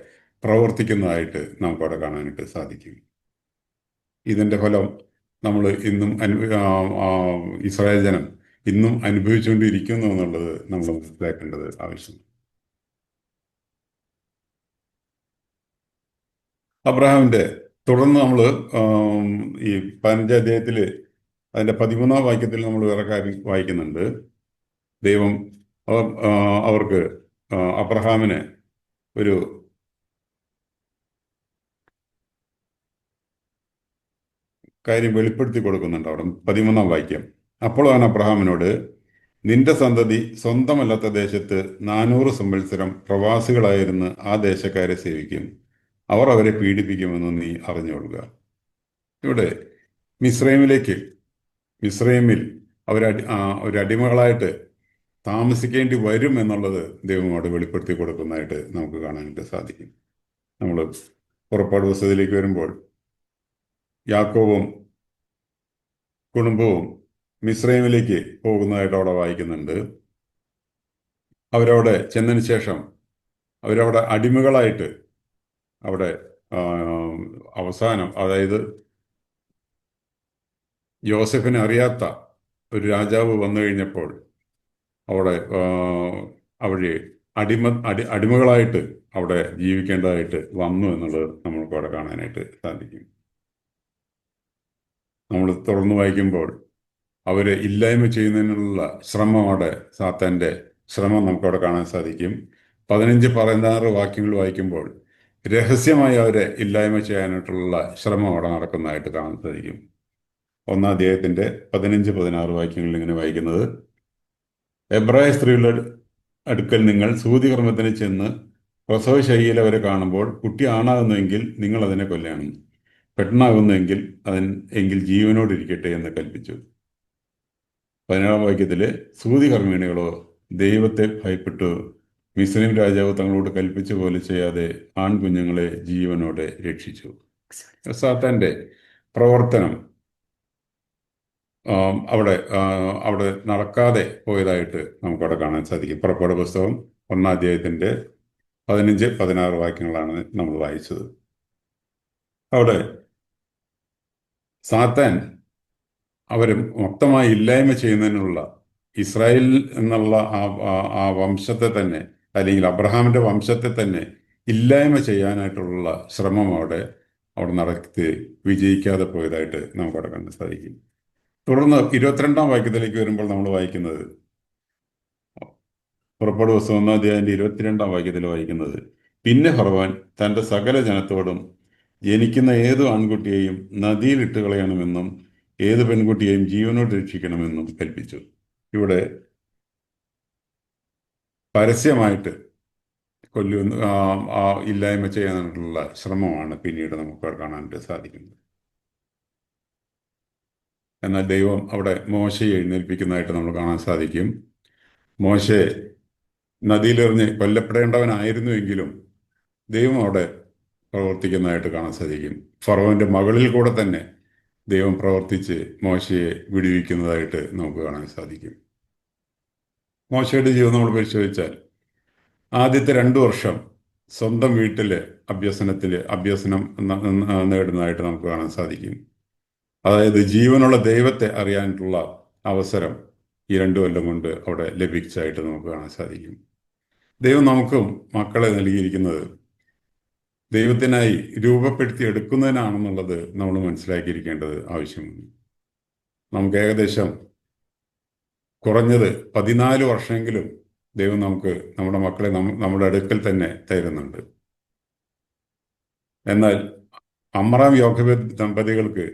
A: പ്രവർത്തിക്കുന്നതായിട്ട് നമുക്കവിടെ കാണാനായിട്ട് സാധിക്കും. ഇതിൻ്റെ ഫലം നമ്മൾ ഇന്നും ഇസ്രായേൽ ജനം ഇന്നും അനുഭവിച്ചുകൊണ്ടിരിക്കുന്നു എന്നുള്ളത് നമ്മൾ മനസ്സിലാക്കേണ്ടത് ആവശ്യമാണ്. അബ്രഹാമിൻ്റെ തുടർന്ന് നമ്മൾ ഈ 15 അധ്യായത്തിൽ അതിൻ്റെ 13-ാം വാക്യത്തിൽ നമ്മൾ വേറെ കാര്യം വായിക്കുന്നുണ്ട്. ദൈവം അവർക്ക് അബ്രഹാമിന് ഒരു കാര്യം വെളിപ്പെടുത്തി കൊടുക്കുന്നുണ്ട്. അവിടെ 13-ാം വാക്യം, അപ്പോൾ അവൻ അബ്രഹാമിനോട്, നിന്റെ സന്തതി സ്വന്തമല്ലാത്ത ദേശത്ത് 400 സംവത്സരം പ്രവാസികളായിരുന്ന് ആ ദേശക്കാരെ സേവിക്കും. അവർ അവരെ പീഡിപ്പിക്കുമെന്ന് നീ അറിഞ്ഞുകൊള്ളുക. ഇവിടെ മിസ്രൈമിൽ അവരടിമകളായിട്ട് താമസിക്കേണ്ടി വരും എന്നുള്ളത് ദൈവം അവിടെ വെളിപ്പെടുത്തി കൊടുക്കുന്നതായിട്ട് നമുക്ക് കാണാനായിട്ട് സാധിക്കും. നമ്മൾ പുറപ്പാട് പുസ്തകത്തിലേക്ക് വരുമ്പോൾ യാക്കോബും കുടുംബവും മിസ്രൈമിലേക്ക് പോകുന്നതായിട്ട് അവിടെ വായിക്കുന്നുണ്ട്. അവരവിടെ ചെന്നതിന് ശേഷം അവരവിടെ അടിമകളായിട്ട് അവിടെ അവസാനം, അതായത് യോസഫിനെ അറിയാത്ത ഒരു രാജാവ് വന്നു കഴിഞ്ഞപ്പോൾ അവിടെ അവരെ അടിമകളായിട്ട് അവിടെ ജീവിക്കേണ്ടതായിട്ട് വന്നു എന്നുള്ളത് നമ്മൾക്ക് അവിടെ കാണാനായിട്ട് സാധിക്കും. നമ്മൾ തുടർന്ന് വായിക്കുമ്പോൾ അവരെ ഇല്ലായ്മ ചെയ്യുന്നതിനുള്ള ശ്രമം, അവിടെ സാത്താൻ്റെ ശ്രമം നമുക്കവിടെ കാണാൻ സാധിക്കും. 15-16 വാക്യങ്ങൾ വായിക്കുമ്പോൾ രഹസ്യമായി അവരെ ഇല്ലായ്മ ചെയ്യാനായിട്ടുള്ള ശ്രമം അവിടെ നടക്കുന്നതായിട്ട് കാണാൻ സാധിക്കും. 1-ാം അധ്യായത്തിന്റെ 15-16 വാക്യങ്ങളിൽ ഇങ്ങനെ വായിക്കുന്നത്, എബ്രായ സ്ത്രീകളുടെ അടുക്കൽ നിങ്ങൾ സൂതികർമ്മത്തിന് ചെന്ന് പ്രസവശൈലിയിൽ അവരെ കാണുമ്പോൾ കുട്ടി ആണാകുന്നുവെങ്കിൽ നിങ്ങൾ അതിനെ കൊല്ലണം, പെട്ടെന്നാകുന്നുവെങ്കിൽ എങ്കിൽ ജീവനോടിരിക്കട്ടെ എന്ന് കൽപ്പിച്ചു. 17-ാം വാക്യത്തില്, സൂതികർമ്മിണികളോ ദൈവത്തെ ഭയപ്പെട്ടു മിസ്രൈം രാജാവ് തങ്ങളോട് കൽപ്പിച്ച പോലെ ചെയ്യാതെ ആൺകുഞ്ഞുങ്ങളെ ജീവനോടെ രക്ഷിച്ചു. സാത്താന്റെ പ്രവർത്തനം അവിടെ നടക്കാതെ പോയതായിട്ട് നമുക്കവിടെ കാണാൻ സാധിക്കും. പുറപ്പാട് പുസ്തകം 1-ാം അധ്യായത്തിന്റെ 15-16 വാക്യങ്ങളാണ് നമ്മൾ വായിച്ചത്. അവിടെ സാത്താൻ അവരെ മൊത്തമായി ഇല്ലായ്മ ചെയ്യുന്നതിനുള്ള ഇസ്രായേൽ എന്നുള്ള ആ വംശത്തെ തന്നെ, അല്ലെങ്കിൽ അബ്രഹാമിന്റെ വംശത്തെ തന്നെ ഇല്ലായ്മ ചെയ്യാനായിട്ടുള്ള ശ്രമം അവിടെ നടത്തി വിജയിക്കാതെ പോയതായിട്ട് നമുക്കവിടെ കണ്ടു സാധിക്കും. തുടർന്ന് 22-ാം വാക്യത്തിലേക്ക് വരുമ്പോൾ നമ്മൾ വായിക്കുന്നത്, പുറപ്പാട് പുസ്തകം 1-ാം അധ്യായത്തിന്റെ 22-ാം വാക്യത്തിൽ വായിക്കുന്നത്, പിന്നെ ഫറവോൻ തൻ്റെ സകല ജനത്തോടും ജനിക്കുന്ന ഏതു ആൺകുട്ടിയെയും നദിയിൽ ഇട്ട് കളയണമെന്നും ഏത് പെൺകുട്ടിയെയും ജീവനോട് രക്ഷിക്കണമെന്നും കൽപ്പിച്ചു. ഇവിടെ പരസ്യമായിട്ട് കൊല്ലുന്ന ഇല്ലായ്മ ചെയ്യാനുള്ള ശ്രമമാണ് പിന്നീട് നമുക്ക് കാണാനായിട്ട് സാധിക്കുന്നത്. എന്നാൽ ദൈവം അവിടെ മോശയെ എഴുന്നേൽപ്പിക്കുന്നതായിട്ട് നമ്മൾ കാണാൻ സാധിക്കും. മോശെ നദിയിലെറിഞ്ഞ് കൊല്ലപ്പെടേണ്ടവനായിരുന്നുവെങ്കിലും ദൈവം അവിടെ പ്രവർത്തിക്കുന്നതായിട്ട് കാണാൻ സാധിക്കും. ഫറവോന്റെ മകളിൽ കൂടെ തന്നെ ദൈവം പ്രവർത്തിച്ച് മോശയെ വിടുവിക്കുന്നതായിട്ട് നമുക്ക് കാണാൻ സാധിക്കും. മോശയുടെ ജീവിതം നമ്മൾ പരിശോധിച്ചാൽ ആദ്യത്തെ 2 വർഷം സ്വന്തം വീട്ടില് അഭ്യസനം നേടുന്നതായിട്ട് നമുക്ക് കാണാൻ സാധിക്കും. അതായത് ജീവനുള്ള ദൈവത്തെ അറിയാനുള്ള അവസരം ഈ 2 കൊല്ലം കൊണ്ട് അവിടെ ലഭിച്ചതായിട്ട് നമുക്ക് കാണാൻ സാധിക്കും. ദൈവം നമുക്കും മക്കളെ നൽകിയിരിക്കുന്നത് ദൈവത്തിനായി രൂപപ്പെടുത്തി എടുക്കുന്നതിനാണെന്നുള്ളത് നമ്മൾ മനസ്സിലാക്കിയിരിക്കേണ്ടത് ആവശ്യമാണ്. നമുക്ക് ഏകദേശം കുറഞ്ഞത് 14 വർഷമെങ്കിലും ദൈവം നമുക്ക് നമ്മുടെ മക്കളെ നമ്മുടെ അടുക്കൽ തന്നെ തരുന്നുണ്ട്. എന്നാൽ അമ്രാം യോഖേബെദ് ദമ്പതികൾക്ക്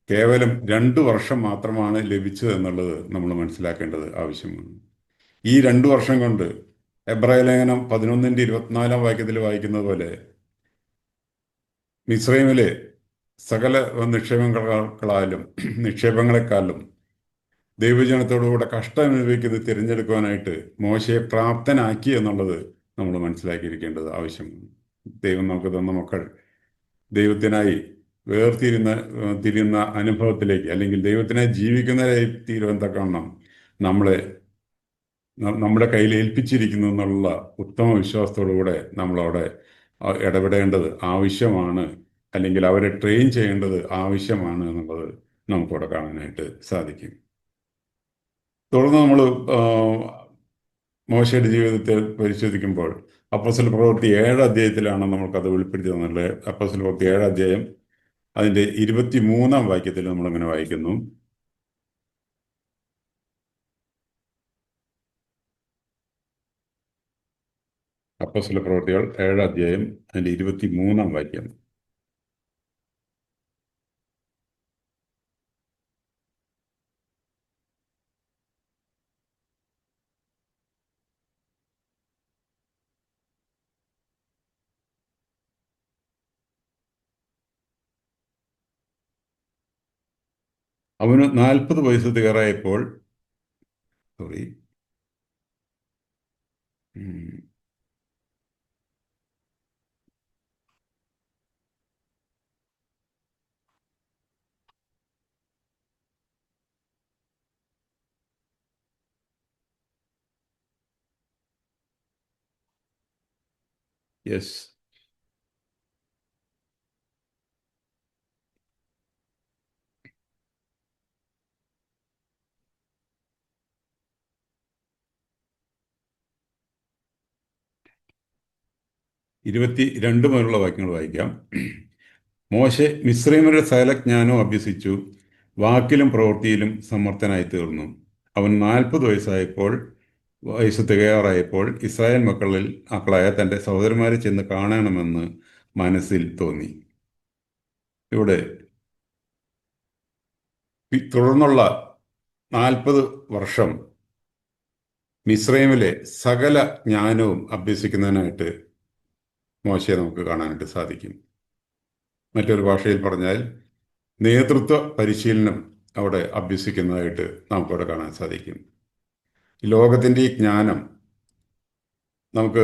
A: കേവലം 2 വർഷം മാത്രമാണ് ലഭിച്ചത് എന്നുള്ളത് നമ്മൾ മനസ്സിലാക്കേണ്ടത് ആവശ്യമാണ്. ഈ 2 വർഷം കൊണ്ട് എബ്രായ ലേഖനം 11:24 വായിക്കുന്നത് പോലെ മിസ്രൈമിലെ സകല നിക്ഷേപങ്ങളെക്കാളും ദൈവജനത്തോടുകൂടെ കഷ്ടം അനുഭവിക്കുന്നത് തിരഞ്ഞെടുക്കുവാനായിട്ട് മോശയെ പ്രാപ്തനാക്കി എന്നുള്ളത് നമ്മൾ മനസ്സിലാക്കിയിരിക്കേണ്ടത് ആവശ്യമാണ്. ദൈവം നമുക്ക് തന്ന മക്കൾ ദൈവത്തിനായി തിരിയുന്ന അനുഭവത്തിലേക്ക്, അല്ലെങ്കിൽ ദൈവത്തിനായി ജീവിക്കുന്നവരായി തീരുവാൻ തക്കവണ്ണം നമ്മുടെ കയ്യിൽ ഏൽപ്പിച്ചിരിക്കുന്നു എന്നുള്ള ഉത്തമ വിശ്വാസത്തോടുകൂടെ നമ്മളവിടെ ഇടപെടേണ്ടത് ആവശ്യമാണ്, അല്ലെങ്കിൽ അവരെ ട്രെയിൻ ചെയ്യേണ്ടത് ആവശ്യമാണ് എന്നുള്ളത് നമുക്കവിടെ കാണാനായിട്ട് സാധിക്കും. തുടർന്ന് നമ്മൾ മോശയുടെ ജീവിതത്തെ പരിശോധിക്കുമ്പോൾ അപ്പോസ്തല പ്രവൃത്തി 7 അധ്യായത്തിലാണ് നമുക്കത് വെളിപ്പെടുത്തി തന്നുള്ളത്. അപ്പോസ്തല പ്രവൃത്തി 7 അധ്യായം അതിൻ്റെ 23 നമ്മളിങ്ങനെ വായിക്കുന്നു. അപ്പോസ്തല പ്രവൃത്തികൾ 7 അധ്യായം അതിൻ്റെ 23 അവന് 40 വയസ്സ് തികറായപ്പോൾ സോറി യെസ് 22 മുതലുള്ള വാക്യങ്ങൾ വായിക്കാം. മോശെ മിസ്രൈമ്യരുടെ സകല ജ്ഞാനവും അഭ്യസിച്ചു, വാക്കിലും പ്രവൃത്തിയിലും സമർത്ഥനായി തീർന്നു. അവൻ 40 വയസ്സ് തികയാറായപ്പോൾ ഇസ്രായേൽ മക്കളായ തൻ്റെ സഹോദരന്മാരെ ചെന്ന് കാണണമെന്ന് മനസ്സിൽ തോന്നി. ഇവിടെ തുടർന്നുള്ള 40 വർഷം മിസ്രൈമിലെ സകല ജ്ഞാനവും അഭ്യസിക്കുന്നതിനായിട്ട് മോശയെ നമുക്ക് കാണാനായിട്ട് സാധിക്കും. മറ്റൊരു ഭാഷയിൽ പറഞ്ഞാൽ നേതൃത്വ പരിശീലനം അവിടെ അഭ്യസിക്കുന്നതായിട്ട് നമുക്കവിടെ കാണാൻ സാധിക്കും. ലോകത്തിൻ്റെ ഈ ജ്ഞാനം നമുക്ക്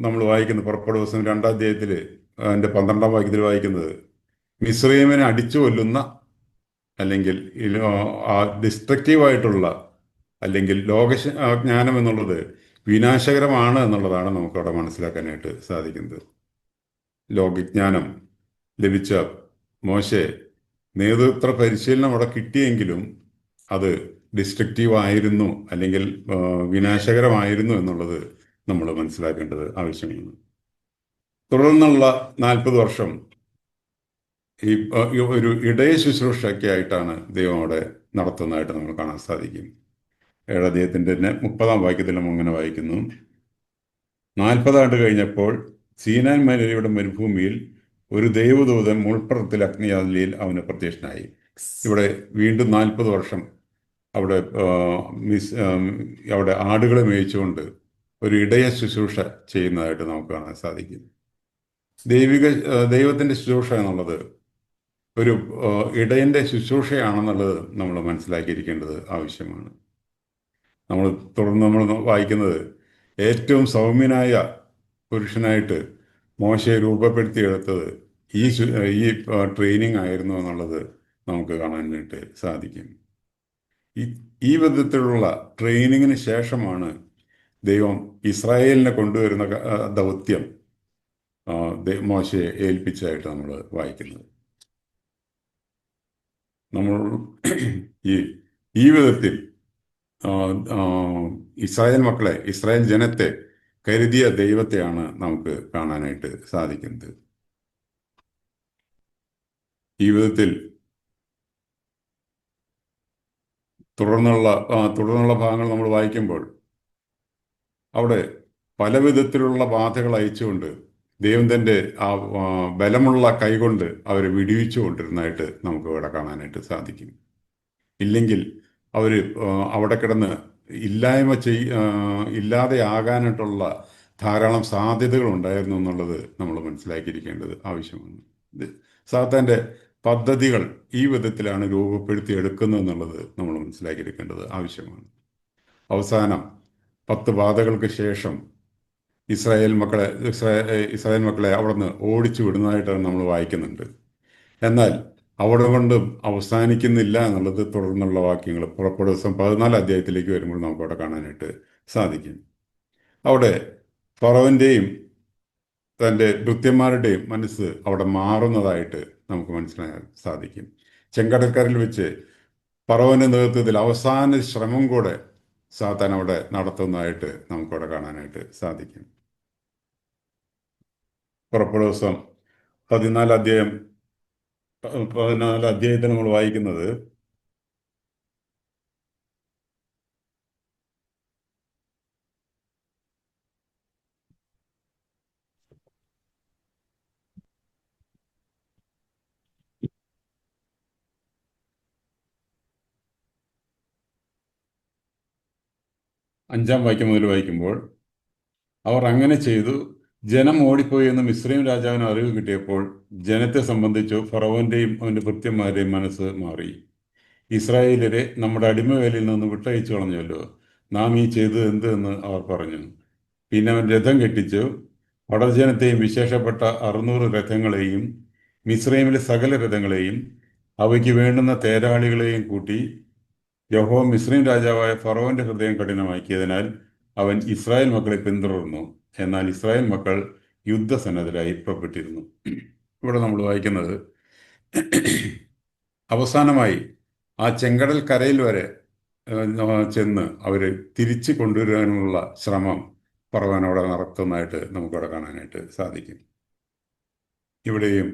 A: നമ്മൾ വായിക്കുന്ന പുറപ്പാട് ദിവസം 2 അധ്യായത്തിൽ അതിൻ്റെ 12 വായിക്കുന്നത് മിസ്രൈമിനെ അടിച്ചു കൊല്ലുന്ന, അല്ലെങ്കിൽ ഡിസ്ട്രക്റ്റീവായിട്ടുള്ള, അല്ലെങ്കിൽ ജ്ഞാനം എന്നുള്ളത് വിനാശകരമാണ് എന്നുള്ളതാണ് നമുക്കവിടെ മനസ്സിലാക്കാനായിട്ട് സാധിക്കുന്നത്. ലോകജ്ഞാനം ലഭിച്ച മോശെ നേതൃത്വ പരിശീലനം അവിടെ കിട്ടിയെങ്കിലും അത് ഡിസ്ട്രക്റ്റീവ് ആയിരുന്നു, അല്ലെങ്കിൽ വിനാശകരമായിരുന്നു എന്നുള്ളത് നമ്മൾ മനസ്സിലാക്കേണ്ടത് ആവശ്യമാണ്. തുടർന്നുള്ള 40 വർഷം ഒരു ഇടയ ശുശ്രൂഷയ്ക്കായിട്ടാണ് ദൈവം അവിടെ നടത്തുന്നതായിട്ട് നമ്മൾ കാണാൻ സാധിക്കും. 7 അധ്യായത്തിൻ്റെ തന്നെ 30 നമ്മൾ അങ്ങനെ വായിക്കുന്നു. 40 ആണ്ട് കഴിഞ്ഞപ്പോൾ സീനാൻ മലയുടെ മരുഭൂമിയിൽ ഒരു ദൈവദൂതൻ മുൾപ്പുറത്തിൽ അഗ്നിയാലിയിൽ അവന് പ്രത്യക്ഷനായി. ഇവിടെ വീണ്ടും 40 വർഷം അവിടെ ആടുകളെ മേയിച്ചുകൊണ്ട് ഒരു ഇടയ ശുശ്രൂഷ ചെയ്യുന്നതായിട്ട് നമുക്ക് കാണാൻ സാധിക്കും. ദൈവത്തിൻ്റെ ശുശ്രൂഷ എന്നുള്ളത് ഒരു ഇടയൻ്റെ ശുശ്രൂഷയാണെന്നുള്ളത് നമ്മൾ മനസ്സിലാക്കിയിരിക്കേണ്ടത് ആവശ്യമാണ്. നമ്മൾ തുടർന്ന് നമ്മൾ വായിക്കുന്നത് ഏറ്റവും സൗമ്യനായ പുരുഷനായിട്ട് മോശയെ രൂപപ്പെടുത്തിയെടുത്തത് ഈ ട്രെയിനിങ് ആയിരുന്നു എന്നുള്ളത് നമുക്ക് കാണാനായിട്ട് സാധിക്കും. ഈ ഈ വിധത്തിലുള്ള ട്രെയിനിങ്ങിന് ശേഷമാണ് ദൈവം ഇസ്രായേലിനെ കൊണ്ടുവരുന്ന ദൗത്യം മോശയെ ഏൽപ്പിച്ചതായിട്ട് നമ്മൾ വായിക്കുന്നത്. നമ്മൾ ഈ ഈ വിധത്തിൽ ഇസ്രായേൽ ജനത്തെ കരുതിയ ദൈവത്തെയാണ് നമുക്ക് കാണാനായിട്ട് സാധിക്കുന്നത്. ഈ വിധത്തിൽ തുടർന്നുള്ള ഭാഗങ്ങൾ നമ്മൾ വായിക്കുമ്പോൾ അവിടെ പല വിധത്തിലുള്ള ബാധകൾ അയച്ചുകൊണ്ട് ദൈവം തൻ്റെ ബലമുള്ള കൈകൊണ്ട് അവരെ വിടുവിച്ചു കൊണ്ടിരുന്നതായിട്ട് നമുക്ക് ഇവിടെ കാണാനായിട്ട് സാധിക്കും. ഇല്ലെങ്കിൽ അവർ അവിടെ കിടന്ന് ഇല്ലാതെ ആകാനായിട്ടുള്ള ധാരാളം സാധ്യതകൾ ഉണ്ടായിരുന്നു എന്നുള്ളത് നമ്മൾ മനസ്സിലാക്കിയിരിക്കേണ്ടത് ആവശ്യമാണ്. സാത്താൻ്റെ പദ്ധതികൾ ഈ വിധത്തിലാണ് രൂപപ്പെടുത്തി എടുക്കുന്നത് എന്നുള്ളത് നമ്മൾ മനസ്സിലാക്കിയിരിക്കേണ്ടത് ആവശ്യമാണ്. അവസാനം 10 ബാധകൾക്ക് ശേഷം ഇസ്രായേൽ മക്കളെ അവിടുന്ന് ഓടിച്ചു വിടുന്നതായിട്ടാണ് നമ്മൾ വായിക്കുന്നുണ്ട്. എന്നാൽ അവിടെ കൊണ്ടും അവസാനിക്കുന്നില്ല എന്നുള്ളത് തുടർന്നുള്ള വാക്യങ്ങൾ പുറപ്പെടുന്ന ദിവസം 14 അധ്യായത്തിലേക്ക് വരുമ്പോൾ നമുക്ക് അവിടെ കാണാനായിട്ട് സാധിക്കും. അവിടെ ഫറോവിൻ്റെയും തൻ്റെ ഭൃത്യന്മാരുടെയും മനസ്സ് അവിടെ മാറുന്നതായിട്ട് നമുക്ക് മനസ്സിലാക്കാൻ സാധിക്കും. ചെങ്കടൽക്കരയിൽ വെച്ച് ഫറോവിൻ്റെ നേതൃത്വത്തിൽ അവസാന ശ്രമം കൂടെ സാത്താൻ അവിടെ നടത്തുന്നതായിട്ട് നമുക്കവിടെ കാണാനായിട്ട് സാധിക്കും. പുറപ്പെടുന്ന ദിവസം 14 അധ്യായത്തിൽ നമ്മൾ വായിക്കുന്നത് അഞ്ചാം വാക്യം മുതൽ വായിക്കുമ്പോൾ അവർ അങ്ങനെ ചെയ്തു. ജനം ഓടിപ്പോയി എന്ന് മിസ്രയീം രാജാവിന് അറിവ് കിട്ടിയപ്പോൾ ജനത്തെ സംബന്ധിച്ചു ഫറവോന്റെയും അവന്റെ ഭൃത്യന്മാരുടെയും മനസ്സ് മാറി. ഇസ്രായേലരെ നമ്മുടെ അടിമവേലയിൽ നിന്ന് വിട്ടയച്ചു കളഞ്ഞല്ലോ, നാം ഈ ചെയ്തത് എന്ത് എന്ന് അവർ പറഞ്ഞു. പിന്നെ അവൻ രഥം കെട്ടിച്ചു പടജനത്തെയും വിശേഷപ്പെട്ട 600 രഥങ്ങളെയും മിസ്രയീമിലെ സകല രഥങ്ങളെയും അവയ്ക്ക് വേണ്ടുന്ന തേരാളികളെയും കൂട്ടി. യഹോവ മിസ്രയീം രാജാവായ ഫറവോന്റെ ഹൃദയം കഠിനമാക്കിയതിനാൽ അവൻ ഇസ്രായേൽ മക്കളെ പിന്തുടർന്നു. എന്നാൽ ഇസ്രായേൽ മക്കൾ യുദ്ധസന്നദ്ധരായി പുറപ്പെട്ടിരുന്നു. ഇവിടെ നമ്മൾ വായിക്കുന്നത് അവസാനമായി ആ ചെങ്കടൽ കരയിൽ വരെ ചെന്ന് അവരെ തിരിച്ചു കൊണ്ടുവരാനുള്ള ശ്രമം ഫറവോൻ അവിടെ നടത്തുന്നതായിട്ട് നമുക്കവിടെ കാണാനായിട്ട് സാധിക്കും. ഇവിടെയും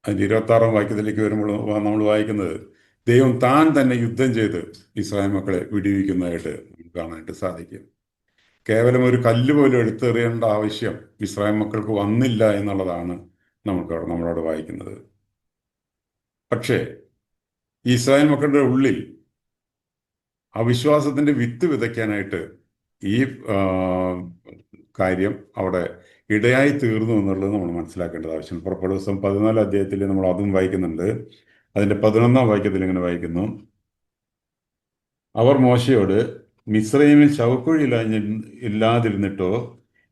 A: അതിൻ്റെ 26-ാം വാക്യത്തിലേക്ക് വരുമ്പോൾ നമ്മൾ വായിക്കുന്നത് ദൈവം താൻ തന്നെ യുദ്ധം ചെയ്ത് ഇസ്രായേൽ മക്കളെ വിടുവിക്കുന്നതായിട്ട് നമുക്ക് കാണാനായിട്ട് സാധിക്കും. കേവലം ഒരു കല്ല് പോലും എടുത്തെറിയേണ്ട ആവശ്യം ഇസ്രായേൽ മക്കൾക്ക് വന്നില്ല എന്നുള്ളതാണ് നമ്മളോട് വായിക്കുന്നത്. പക്ഷേ ഇസ്രായേൽ മക്കളുടെ ഉള്ളിൽ അവിശ്വാസത്തിന്റെ വിത്ത് വിതയ്ക്കാനായിട്ട് ഈ കാര്യം അവിടെ ഇടയായി തീർന്നു എന്നുള്ളത് നമ്മൾ മനസ്സിലാക്കേണ്ടത് ആവശ്യം. പുറപ്പെടുന്ന ദിവസം 14 അധ്യായത്തിൽ നമ്മൾ അതും വായിക്കുന്നുണ്ട്. അതിൻ്റെ 11-ാം വാക്യത്തിൽ ഇങ്ങനെ വായിക്കുന്നു: അവർ മോശയോട്, മിസ്രയീമിൽ ശവക്കുഴി ഇല്ലാതിരുന്നിട്ടോ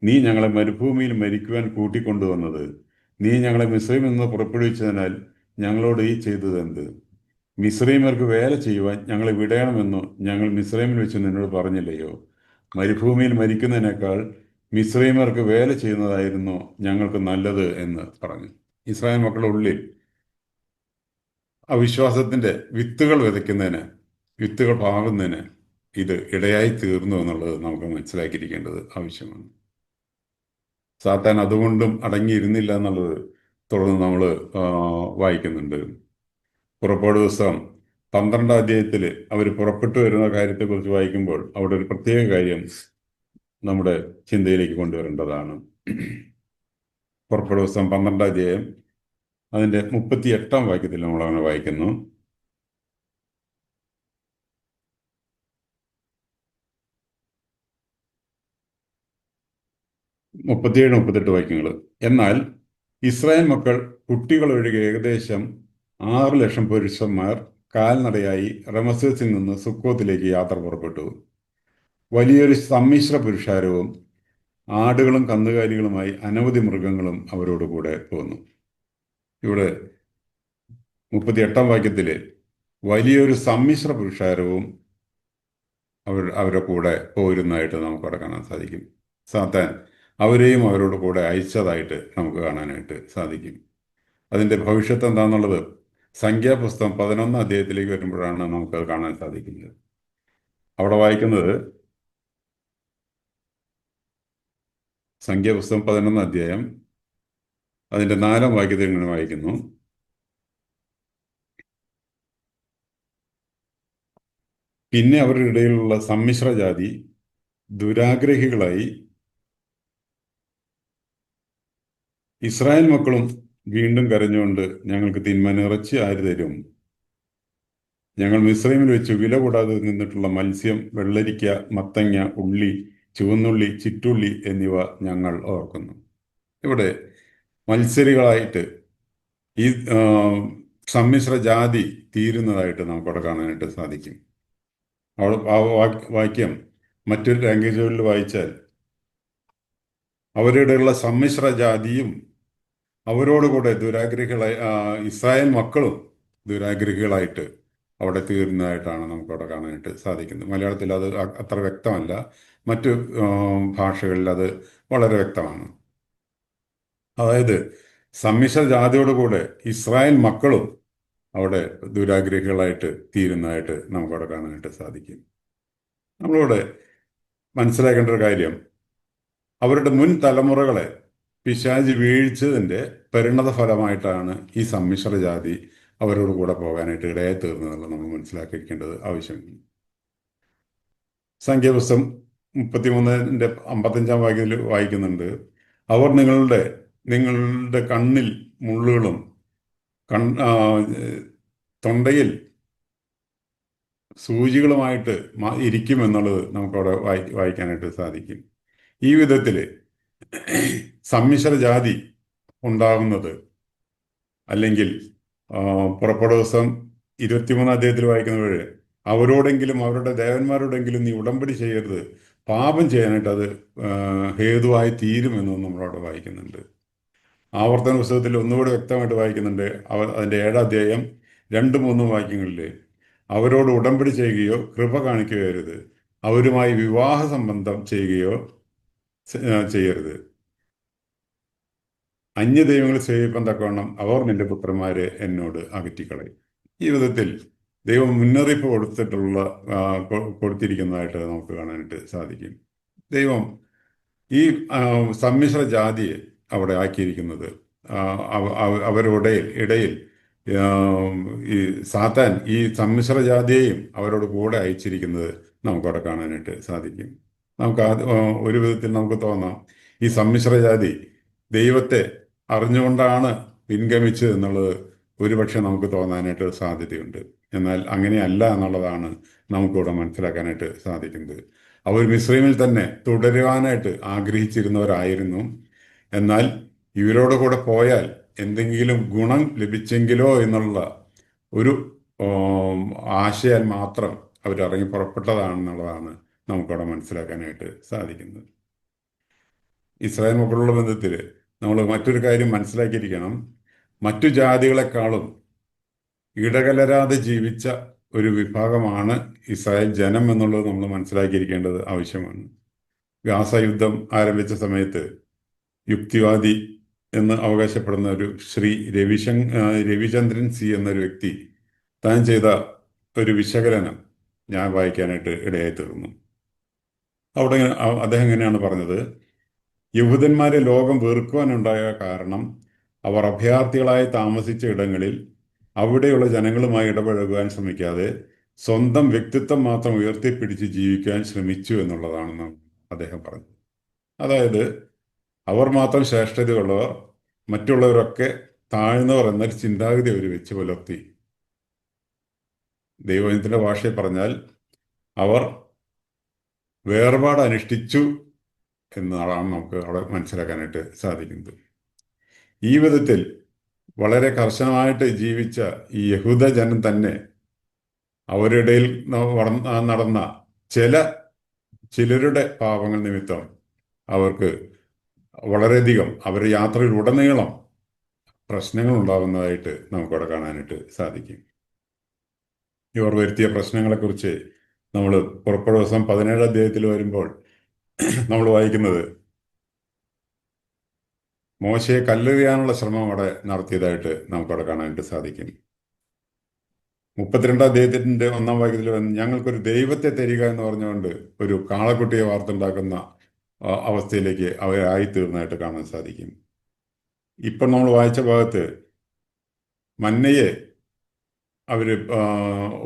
A: നീ ഞങ്ങളെ മരുഭൂമിയിൽ മരിക്കുവാൻ കൂട്ടിക്കൊണ്ടുവന്നത്? നീ ഞങ്ങളെ മിസ്രയീമിൽ നിന്ന് പുറപ്പെടുവിച്ചതിനാൽ ഞങ്ങളോട് ഈ ചെയ്തത് എന്ത്? മിസ്രയീമർക്ക് വേല ചെയ്യുവാൻ ഞങ്ങളെ വിടയണമെന്നോ ഞങ്ങൾ മിസ്രയീമിൽ വെച്ച് നിന്നോട് പറഞ്ഞില്ലയോ? മരുഭൂമിയിൽ മരിക്കുന്നതിനേക്കാൾ മിസ്രയീമർക്ക് വേല ചെയ്യുന്നതായിരുന്നു ഞങ്ങൾക്ക് നല്ലത് എന്ന് പറഞ്ഞു. ഇസ്രായേൽ മക്കളുടെ ഉള്ളിൽ അവിശ്വാസത്തിന്റെ വിത്തുകൾ വിതയ്ക്കുന്നതിന്, വിത്തുകൾ പാകുന്നതിന് ഇത് ഇടയായി തീർന്നു എന്നുള്ളത് നമുക്ക് മനസ്സിലാക്കിയിരിക്കേണ്ടത് ആവശ്യമാണ്. സാത്താൻ അതുകൊണ്ടും അടങ്ങിയിരുന്നില്ല എന്നുള്ളത് തുടർന്ന് നമ്മൾ വായിക്കുന്നുണ്ട്. പുറപ്പാട് ദിവസം 12-ാം അധ്യായത്തിൽ അവർ പുറപ്പെട്ടു വരുന്ന കാര്യത്തെക്കുറിച്ച് വായിക്കുമ്പോൾ അവിടെ ഒരു പ്രത്യേക കാര്യം നമ്മുടെ ചിന്തയിലേക്ക് കൊണ്ടുവരേണ്ടതാണ്. പുറപ്പാട് ദിവസം 12-ാം അധ്യായം അതിൻ്റെ 38-ാം വാക്യത്തിൽ നമ്മൾ അങ്ങനെ വായിക്കുന്നു: 37 38 വാക്യങ്ങൾ. എന്നാൽ ഇസ്രായേൽ മക്കൾ കുട്ടികളൊഴികെ ഏകദേശം 6 ലക്ഷം പുരുഷന്മാർ കാൽനടയായി റമസേസിൽ നിന്ന് സുക്കോത്തിലേക്ക് യാത്ര പുറപ്പെട്ടു. വലിയൊരു സമ്മിശ്ര പുരുഷാരവും ആടുകളും കന്നുകാലികളുമായി അനവധി മൃഗങ്ങളും അവരോട് കൂടെ പോന്നു. ഇവിടെ 38 വലിയൊരു സമ്മിശ്ര പുരുഷാരവും അവരുടെ കൂടെ പോരുന്നതായിട്ട് നമുക്ക് അവിടെ കാണാൻ സാധിക്കും. സാത്താൻ അവരെയും അവരോട് കൂടെ അയച്ചതായിട്ട് നമുക്ക് കാണാനായിട്ട് സാധിക്കും. അതിൻ്റെ ഭവിഷ്യത്ത് എന്താണെന്നുള്ളത് സംഖ്യാപുസ്തകം 11 അധ്യായത്തിലേക്ക് വരുമ്പോഴാണ് നമുക്കത് കാണാൻ സാധിക്കുന്നത്. അവിടെ വായിക്കുന്നത് സംഖ്യാപുസ്തകം 11 അധ്യായം അതിൻ്റെ 4 വാക്യത്തിൽ ഇങ്ങനെ വായിക്കുന്നു: പിന്നെ അവരുടെ ഇടയിലുള്ള സമ്മിശ്ര ജാതി ദുരാഗ്രഹികളായി ഇസ്രായേൽ മക്കളും വീണ്ടും കരഞ്ഞുകൊണ്ട്, ഞങ്ങൾക്ക് തിന്മാൻ ഇറച്ചി ആര് തരും? ഞങ്ങൾ മിസ്രൈമിൽ വെച്ച് വില കൂടാതെ നിന്നിട്ടുള്ള മത്സ്യം, വെള്ളരിക്ക, മത്തങ്ങ, ഉള്ളി, ചുവന്നുള്ളി, ചിറ്റുള്ളി എന്നിവ ഞങ്ങൾ ഓർക്കുന്നു. ഇവിടെ മത്സരികളായിട്ട് ഈ സമ്മിശ്ര ജാതി തീരുന്നതായിട്ട് നമുക്കവിടെ കാണാനായിട്ട് സാധിക്കും. അവിടെ ആ വാക്യം മറ്റൊരു ലാംഗ്വേജുകളിൽ വായിച്ചാൽ അവരുടെയുള്ള സമ്മിശ്ര ജാതിയും അവരോടുകൂടെ ദുരാഗ്രഹികളായി ഇസ്രായേൽ മക്കളും ദുരാഗ്രഹികളായിട്ട് അവിടെ തീരുന്നതായിട്ടാണ് നമുക്കവിടെ കാണാനായിട്ട് സാധിക്കുന്നത്. മലയാളത്തിൽ അത് അത്ര വ്യക്തമല്ല, മറ്റു ഭാഷകളിൽ അത് വളരെ വ്യക്തമാണ്. അതായത് സമ്മിശ്ര ജാതിയോടുകൂടെ ഇസ്രായേൽ മക്കളും അവിടെ ദുരാഗ്രഹികളായിട്ട് തീരുന്നതായിട്ട് നമുക്കവിടെ കാണാനായിട്ട് സാധിക്കും. നമ്മളിവിടെ മനസ്സിലാക്കേണ്ട ഒരു കാര്യം, അവരുടെ മുൻ തലമുറകളെ പിശാച് വീഴ്ചതിൻ്റെ പരിണത ഫലമായിട്ടാണ് ഈ സമ്മിശ്ര ജാതി അവരോട് കൂടെ പോകാനായിട്ട് ഇടയായി തീർന്നതെന്നുള്ളത് നമ്മൾ മനസ്സിലാക്കിയിരിക്കേണ്ടത് ആവശ്യമാണ്. സംഖ്യാപുസ്തകം 33-55 വായിക്കുന്നുണ്ട്: അവർ നിങ്ങളുടെ കണ്ണിൽ മുള്ളുകളും തൊണ്ടയിൽ സൂചികളുമായിട്ട് ഇരിക്കുമെന്നുള്ളത് നമുക്കവിടെ വായിക്കാനായിട്ട് സാധിക്കും. ഈ വിധത്തിൽ സമ്മിശ്ര ജാതി ഉണ്ടാകുന്നത്, അല്ലെങ്കിൽ പുറപ്പാട് ദിവസം 23 അധ്യായത്തിൽ വായിക്കുന്നവര് അവരോടെങ്കിലും അവരുടെ ദേവന്മാരോടെങ്കിലും നീ ഉടമ്പടി ചെയ്യരുത്, പാപം ചെയ്യാനായിട്ട് അത് ഹേതുവായി തീരുമെന്നും നമ്മളവിടെ വായിക്കുന്നുണ്ട്. ആവർത്തന പുസ്തകത്തിൽ ഒന്നുകൂടെ വ്യക്തമായിട്ട് വായിക്കുന്നുണ്ട്. അതിൻ്റെ 7 അധ്യായം 2-3 വാക്യങ്ങളിൽ അവരോട് ഉടമ്പടി ചെയ്യുകയോ കൃപ കാണിക്കുകയോ അരുത്, അവരുമായി വിവാഹ സംബന്ധം ചെയ്യുകയോ ചെയ്യരുത്, അന്യദൈവങ്ങളെ സേവിപ്പാൻ തക്കവണ്ണം അവർ നിന്റെ പുത്രന്മാരെ എന്നോട് അകറ്റിക്കളയും. ഈ വിധത്തിൽ ദൈവം മുന്നറിയിപ്പ് കൊടുത്തിരിക്കുന്നതായിട്ട് നമുക്ക് കാണാനായിട്ട് സാധിക്കും. ദൈവം ഈ സമ്മിശ്ര ജാതിയെ അവിടെ ആക്കിയിരിക്കുന്നത്, അവരുടെ ഇടയിൽ ഈ സാത്താൻ ഈ സമ്മിശ്ര ജാതിയെയും അവരോട് കൂടെ അയച്ചിരിക്കുന്നത് നമുക്കവിടെ കാണാനായിട്ട് സാധിക്കും. നമുക്ക് ഒരു വിധത്തിൽ നമുക്ക് തോന്നാം, ഈ സമ്മിശ്ര ജാതി ദൈവത്തെ അറിഞ്ഞുകൊണ്ടാണ് പിൻഗമിച്ചത് എന്നുള്ളത് ഒരുപക്ഷെ നമുക്ക് തോന്നാനായിട്ട് സാധ്യതയുണ്ട്. എന്നാൽ അങ്ങനെയല്ല എന്നുള്ളതാണ് നമുക്കിവിടെ മനസ്സിലാക്കാനായിട്ട് സാധിക്കുന്നത്. അവർ മിസ്രൈമിൽ തന്നെ തുടരുവാനായിട്ട് ആഗ്രഹിച്ചിരുന്നവരായിരുന്നു. എന്നാൽ ഇവരോട് കൂടെ പോയാൽ എന്തെങ്കിലും ഗുണം ലഭിച്ചെങ്കിലോ എന്നുള്ള ഒരു ആശയാൽ മാത്രം അവരിറങ്ങി പുറപ്പെട്ടതാണെന്നുള്ളതാണ് നമുക്കവിടെ മനസ്സിലാക്കാനായിട്ട് സാധിക്കുന്നത്. ഇസ്രായേൽ മക്കളുള്ള ബന്ധത്തിൽ നമ്മൾ മറ്റൊരു കാര്യം മനസ്സിലാക്കിയിരിക്കണം. മറ്റു ജാതികളെക്കാളും ഇടകലരാതെ ജീവിച്ച ഒരു വിഭാഗമാണ് ഇസ്രായേൽ ജനം എന്നുള്ളത് നമ്മൾ മനസ്സിലാക്കിയിരിക്കേണ്ടത് ആവശ്യമാണ്. ഗാസ യുദ്ധം ആരംഭിച്ച സമയത്ത് യുക്തിവാദി എന്ന് അവകാശപ്പെടുന്ന ഒരു ശ്രീ രവിചന്ദ്രൻ സി എന്നൊരു വ്യക്തി താൻ ചെയ്ത ഒരു വിശകലനം ഞാൻ വായിക്കാനായിട്ട് ഇടയായി തീർന്നു. അവിടെ അദ്ദേഹം എങ്ങനെയാണ് പറഞ്ഞത്: യഹൂദന്മാരെ ലോകം വെറുക്കുവാനുണ്ടായ കാരണം അവർ അഭയാർത്ഥികളായി താമസിച്ച ഇടങ്ങളിൽ അവിടെയുള്ള ജനങ്ങളുമായി ഇടപഴകുവാൻ ശ്രമിക്കാതെ സ്വന്തം വ്യക്തിത്വം മാത്രം ഉയർത്തിപ്പിടിച്ച് ജീവിക്കാൻ ശ്രമിച്ചു എന്നുള്ളതാണെന്ന് അദ്ദേഹം പറഞ്ഞു. അതായത് അവർ മാത്രം ശ്രേഷ്ഠതയുള്ളവർ, മറ്റുള്ളവരൊക്കെ താഴ്ന്നവർ എന്നൊരു ചിന്താഗതി അവർ വെച്ച് പുലർത്തി. ദൈവത്തിൻ്റെ ഭാഷയിൽ പറഞ്ഞാൽ അവർ വേർപാട് അനുഷ്ഠിച്ചു എന്നാണ് നമുക്ക് അവിടെ മനസ്സിലാക്കാനായിട്ട് സാധിക്കുന്നത്. ഈ വിധത്തിൽ വളരെ കർശനമായിട്ട് ജീവിച്ച ഈ യഹൂദ ജനം തന്നെ അവരുടെ ഇടയിൽ നടന്ന ചില ചിലരുടെ പാപങ്ങൾ നിമിത്തം അവർക്ക് വളരെയധികം അവരുടെ യാത്രയിലുടനീളം പ്രശ്നങ്ങൾ ഉണ്ടാകുന്നതായിട്ട് നമുക്കവിടെ കാണാനായിട്ട് സാധിക്കും. ഇവർ വരുത്തിയ പ്രശ്നങ്ങളെക്കുറിച്ച് നമ്മൾ പുറപ്പെടുന്ന ദിവസം 17 അധ്യായത്തിൽ വരുമ്പോൾ നമ്മൾ വായിക്കുന്നത് മോശയെ കല്ലെറിയാനുള്ള ശ്രമം അവിടെ നടത്തിയതായിട്ട് നമുക്കവിടെ കാണാനായിട്ട് സാധിക്കും. 32 അധ്യായത്തിന്റെ 1-ാം വാക്യത്തിൽ ഞങ്ങൾക്കൊരു ദൈവത്തെ തരിക എന്ന് പറഞ്ഞുകൊണ്ട് ഒരു കാളക്കുട്ടിയെ വാർത്തുണ്ടാക്കുന്ന അവസ്ഥയിലേക്ക് അവരായിത്തീർന്നതായിട്ട് കാണാൻ സാധിക്കും. ഇപ്പം നമ്മൾ വായിച്ച ഭാഗത്ത് മന്നയെ അവർ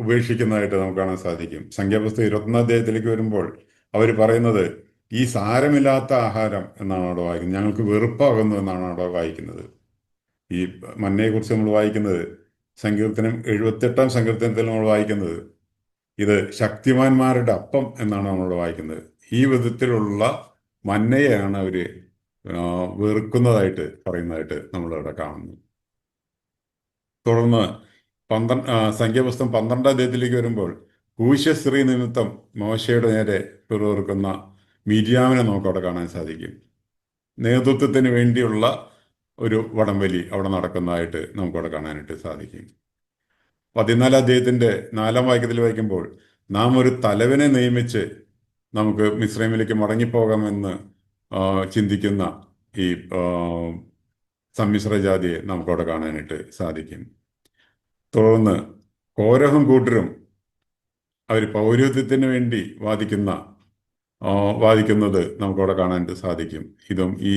A: ഉപേക്ഷിക്കുന്നതായിട്ട് നമുക്ക് കാണാൻ സാധിക്കും. സംഖ്യാപുസ്തകം 21 അധ്യായത്തിലേക്ക് വരുമ്പോൾ അവർ പറയുന്നത് ഈ സാരമില്ലാത്ത ആഹാരം എന്നാണ് അവിടെ വായിക്കുന്നത്, ഞങ്ങൾക്ക് വെറുപ്പാകുന്നു എന്നാണ് അവിടെ വായിക്കുന്നത്. ഈ മന്നയെക്കുറിച്ച് നമ്മൾ വായിക്കുന്നത് സങ്കീർത്തനം 78-ാം സങ്കീർത്തനത്തിൽ നമ്മൾ വായിക്കുന്നത് ഇത് ശക്തിമാന്മാരുടെ അപ്പം എന്നാണ് നമ്മൾ വായിക്കുന്നത്. ഈ വിധത്തിലുള്ള മന്നയെയാണ് അവർ വെറുക്കുന്നതായിട്ട് പറയുന്നതായിട്ട് നമ്മളിവിടെ കാണുന്നു. തുടർന്ന് സംഖ്യാപുസ്തകം 12-ാം അധ്യായത്തിലേക്ക് വരുമ്പോൾ കൂശ്യസ്ത്രീ നിമിത്തം മോശയുടെ നേരെ പിറുപിറുക്കുന്ന മിര്യാമിനെ നമുക്കവിടെ കാണാൻ സാധിക്കും. നേതൃത്വത്തിന് വേണ്ടിയുള്ള ഒരു വടംവലി അവിടെ നടക്കുന്നതായിട്ട് നമുക്കവിടെ കാണാനായിട്ട് സാധിക്കും. 14-ാം അധ്യായത്തിന്റെ 4-ാം വാക്യത്തിൽ വായിക്കുമ്പോൾ നാം ഒരു തലവനെ നിയമിച്ച് നമുക്ക് മിസ്രൈമിലേക്ക് മടങ്ങിപ്പോകാമെന്ന് ചിന്തിക്കുന്ന ഈ സമ്മിശ്ര ജാതിയെ നമുക്കവിടെ കാണാനായിട്ട് സാധിക്കും. തുടർന്ന് കോരഹും കൂട്ടരും അവർ പൗരോഹിത്യത്തിന് വേണ്ടി വാദിക്കുന്നത് നമുക്കവിടെ കാണാനായിട്ട് സാധിക്കും. ഇതും ഈ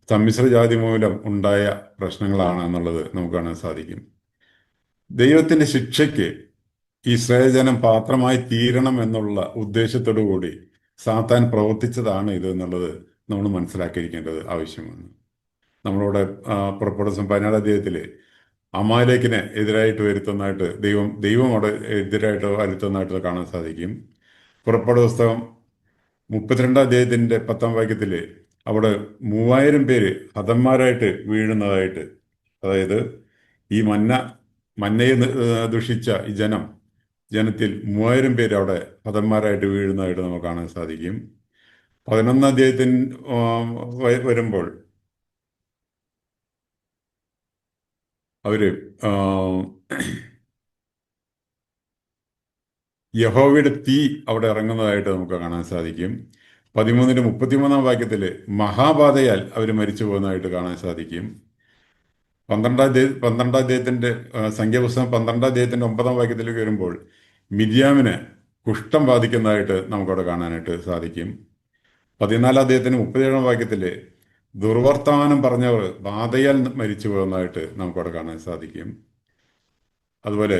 A: സമ്മിശ്ര ജാതി മൂലം ഉണ്ടായ പ്രശ്നങ്ങളാണ് എന്നുള്ളത് നമുക്ക് കാണാൻ സാധിക്കും. ദൈവത്തിന്റെ ശിക്ഷയ്ക്ക് ഇസ്രായേൽ ജനം പാത്രമായി തീരണം എന്നുള്ള ഉദ്ദേശത്തോടു കൂടി സാത്താൻ പ്രവർത്തിച്ചതാണ് ഇത് എന്നുള്ളത് നമ്മൾ മനസ്സിലാക്കിയിരിക്കേണ്ടത് ആവശ്യമാണ്. നമ്മളിവിടെ പുറപ്പെടുന്ന 14-ാം അധ്യായത്തില് അമാലേക്കിനെ എതിരായിട്ട് വരുത്തുന്നതായിട്ട് ദൈവം അവിടെ എതിരായിട്ട് വരുത്തുന്നതായിട്ട് കാണാൻ സാധിക്കും. പുറപ്പാട് പുസ്തകം 32-ാം അധ്യായത്തിന്റെ 10-ാം വാക്യത്തിൽ അവിടെ 3000 പേര് ഹതന്മാരായിട്ട് വീഴുന്നതായിട്ട്, അതായത് ഈ മന്നയെ ദുഷിച്ച ഈ ജനത്തിൽ 3000 പേര് അവിടെ ഹതന്മാരായിട്ട് വീഴുന്നതായിട്ട് നമുക്ക് കാണാൻ സാധിക്കും. 11-ാം അധ്യായത്തിന് വരുമ്പോൾ അവര് യഹോവയുടെ തീ അവിടെ ഇറങ്ങുന്നതായിട്ട് നമുക്ക് കാണാൻ സാധിക്കും. 13-ന്റെ 33-ാം വാക്യത്തിൽ മഹാബാധയാൽ അവർ മരിച്ചു പോകുന്നതായിട്ട് കാണാൻ സാധിക്കും. 12-ാം അധ്യായത്തിന്റെ സംഖ്യാപുസ്തകം 12-ാം അധ്യായത്തിന്റെ 9-ാം വാക്യത്തിലേക്ക് വരുമ്പോൾ മിര്യാമിന് കുഷ്ഠം ബാധിക്കുന്നതായിട്ട് നമുക്കവിടെ കാണാനായിട്ട് സാധിക്കും. 14-ാം അധ്യായത്തിന് 37-ാം വാക്യത്തിൽ ദുർവർത്തമാനം പറഞ്ഞവർ ബാധയാൽ മരിച്ചു പോകുന്നതായിട്ട് നമുക്കവിടെ കാണാൻ സാധിക്കും. അതുപോലെ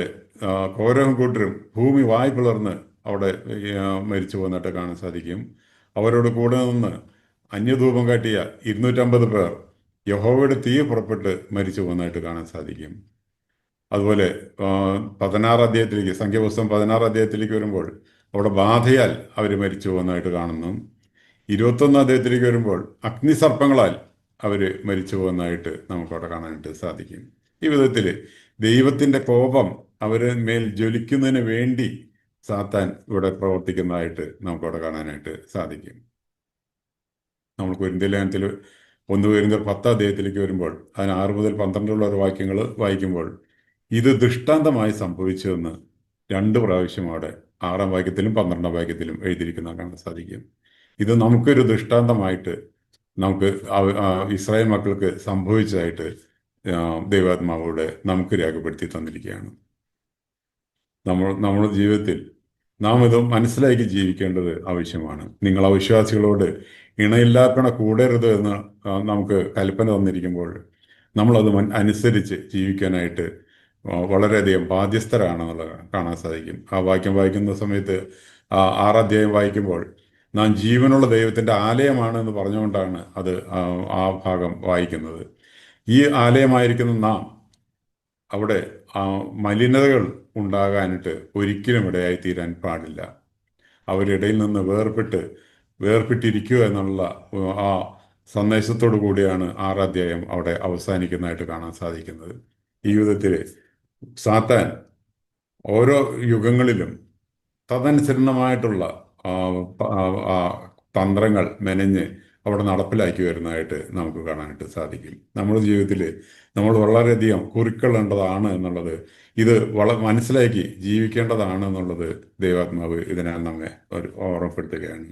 A: കോരഹും കൂട്ടരും ഭൂമി വായ് പിളർന്ന് അവിടെ മരിച്ചു പോകുന്നതായിട്ട് കാണാൻ സാധിക്കും. അവരോട് കൂടെ നിന്ന് അന്യധൂപം കാട്ടിയ 250 പേർ യഹോവയുടെ തീ പുറപ്പെട്ട് മരിച്ചു പോകുന്നതായിട്ട് കാണാൻ സാധിക്കും. അതുപോലെ 16-ാം അധ്യായത്തിലേക്ക് സംഖ്യാപുസ്തകം 16-ാം അധ്യായത്തിലേക്ക് വരുമ്പോൾ അവിടെ ബാധയാൽ അവർ മരിച്ചു പോകുന്നതായിട്ട് കാണുന്നു. 21-ാം അധ്യായത്തിലേക്ക് വരുമ്പോൾ അഗ്നിസർപ്പങ്ങളാൽ അവർ മരിച്ചു പോകുന്നതായിട്ട് നമുക്കവിടെ കാണാനായിട്ട് സാധിക്കും. ഈ വിധത്തിൽ ദൈവത്തിന്റെ കോപം അവരെ മേൽ ജ്വലിക്കുന്നതിന് വേണ്ടി സാത്താൻ ഇവിടെ പ്രവർത്തിക്കുന്നതായിട്ട് നമുക്കവിടെ കാണാനായിട്ട് സാധിക്കും. നമ്മൾ കൊരിന്ത്യർ ലേഖനത്തിൽ 1 കൊരിന്ത്യർ 10-ാം അധ്യായത്തിലേക്ക് വരുമ്പോൾ അതിന് 6 മുതൽ 12 ഒരു വാക്യങ്ങൾ വായിക്കുമ്പോൾ ഇത് ദൃഷ്ടാന്തമായി സംഭവിച്ചതെന്ന് 2 പ്രാവശ്യം അവിടെ 6-ാം വാക്യത്തിലും 12-ാം വാക്യത്തിലും എഴുതിയിരിക്കുന്ന കാണാൻ സാധിക്കും. ഇത് നമുക്കൊരു ദൃഷ്ടാന്തമായിട്ട് നമുക്ക് ഇസ്രായേൽ മക്കൾക്ക് സംഭവിച്ചതായിട്ട് ദൈവാത്മാവോടെ നമുക്ക് രേഖപ്പെടുത്തി തന്നിരിക്കുകയാണ്. നമ്മുടെ ജീവിതത്തിൽ നാം ഇത് മനസ്സിലാക്കി ജീവിക്കേണ്ടത് ആവശ്യമാണ്. നിങ്ങൾ അവിശ്വാസികളോട് ഇണയില്ലാക്കണ കൂടരുത് എന്ന് നമുക്ക് കൽപ്പന തന്നിരിക്കുമ്പോൾ നമ്മളത് അനുസരിച്ച് ജീവിക്കാനായിട്ട് വളരെയധികം ബാധ്യസ്ഥരാണെന്നുള്ളത് കാണാൻ സാധിക്കും. ആ വാക്യം വായിക്കുന്ന സമയത്ത് 6-ാം അധ്യായം വായിക്കുമ്പോൾ നാം ജീവനുള്ള ദൈവത്തിന്റെ ആലയമാണ് എന്ന് പറഞ്ഞുകൊണ്ടാണ് അത് ആ ഭാഗം വായിക്കുന്നത്. ഈ ആലയമായിരിക്കുന്ന നാം അവിടെ മലിനതകൾ ഉണ്ടാകാനായിട്ട് ഒരിക്കലും ഇടയായി തീരാൻ പാടില്ല. അവരിടയിൽ നിന്ന് വേർപെട്ട് വേർപെട്ടിരിക്കുക എന്നുള്ള ആ സന്ദേശത്തോടു കൂടിയാണ് 6 അധ്യായം അവിടെ അവസാനിക്കുന്നതായിട്ട് കാണാൻ സാധിക്കുന്നത്. ഈ വിധത്തിൽ സാത്താൻ ഓരോ യുഗങ്ങളിലും തദനുസരണമായിട്ടുള്ള ആ, ആ, ആ തന്ത്രങ്ങൾ മെനഞ്ഞ് അവിടെ നടപ്പിലാക്കി വരുന്നതായിട്ട് നമുക്ക് കാണാനായിട്ട് സാധിക്കും. നമ്മുടെ ജീവിതത്തിൽ നമ്മൾ വളരെയധികം കുറിക്കൊള്ളേണ്ടതാണ് എന്നുള്ളത്, ഇത് മനസ്സിലാക്കി ജീവിക്കേണ്ടതാണ് എന്നുള്ളത് ദൈവാത്മാവ് ഇതിനാൽ നമ്മെ ഓർമ്മപ്പെടുത്തുകയാണ്.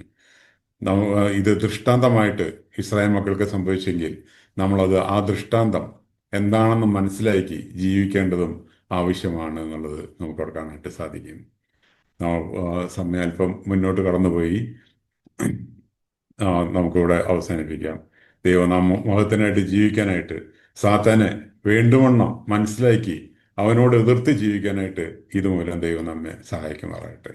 A: ഇത് ദൃഷ്ടാന്തമായിട്ട് ഇസ്രായേൽ മക്കൾക്ക് സംഭവിച്ചെങ്കിൽ നമ്മളത് ആ ദൃഷ്ടാന്തം എന്താണെന്ന് മനസ്സിലാക്കി ജീവിക്കേണ്ടതും ആവശ്യമാണ് എന്നുള്ളത് നമുക്ക് അവിടെ കാണാനായിട്ട് സാധിക്കും. സമയം അല്പം മുന്നോട്ട് കടന്നുപോയി. ആ, നമുക്കിവിടെ അവസാനിപ്പിക്കാം. ദൈവനാമത്തിനായിട്ട് ജീവിക്കാനായിട്ട് സാത്താനെ വേണ്ടുവണ്ണം മനസ്സിലാക്കി അവനോട് എതിർത്ത് ജീവിക്കാനായിട്ട് ഇതുമൂലം ദൈവം നമ്മെ സഹായിക്കുമാറാകട്ടെ.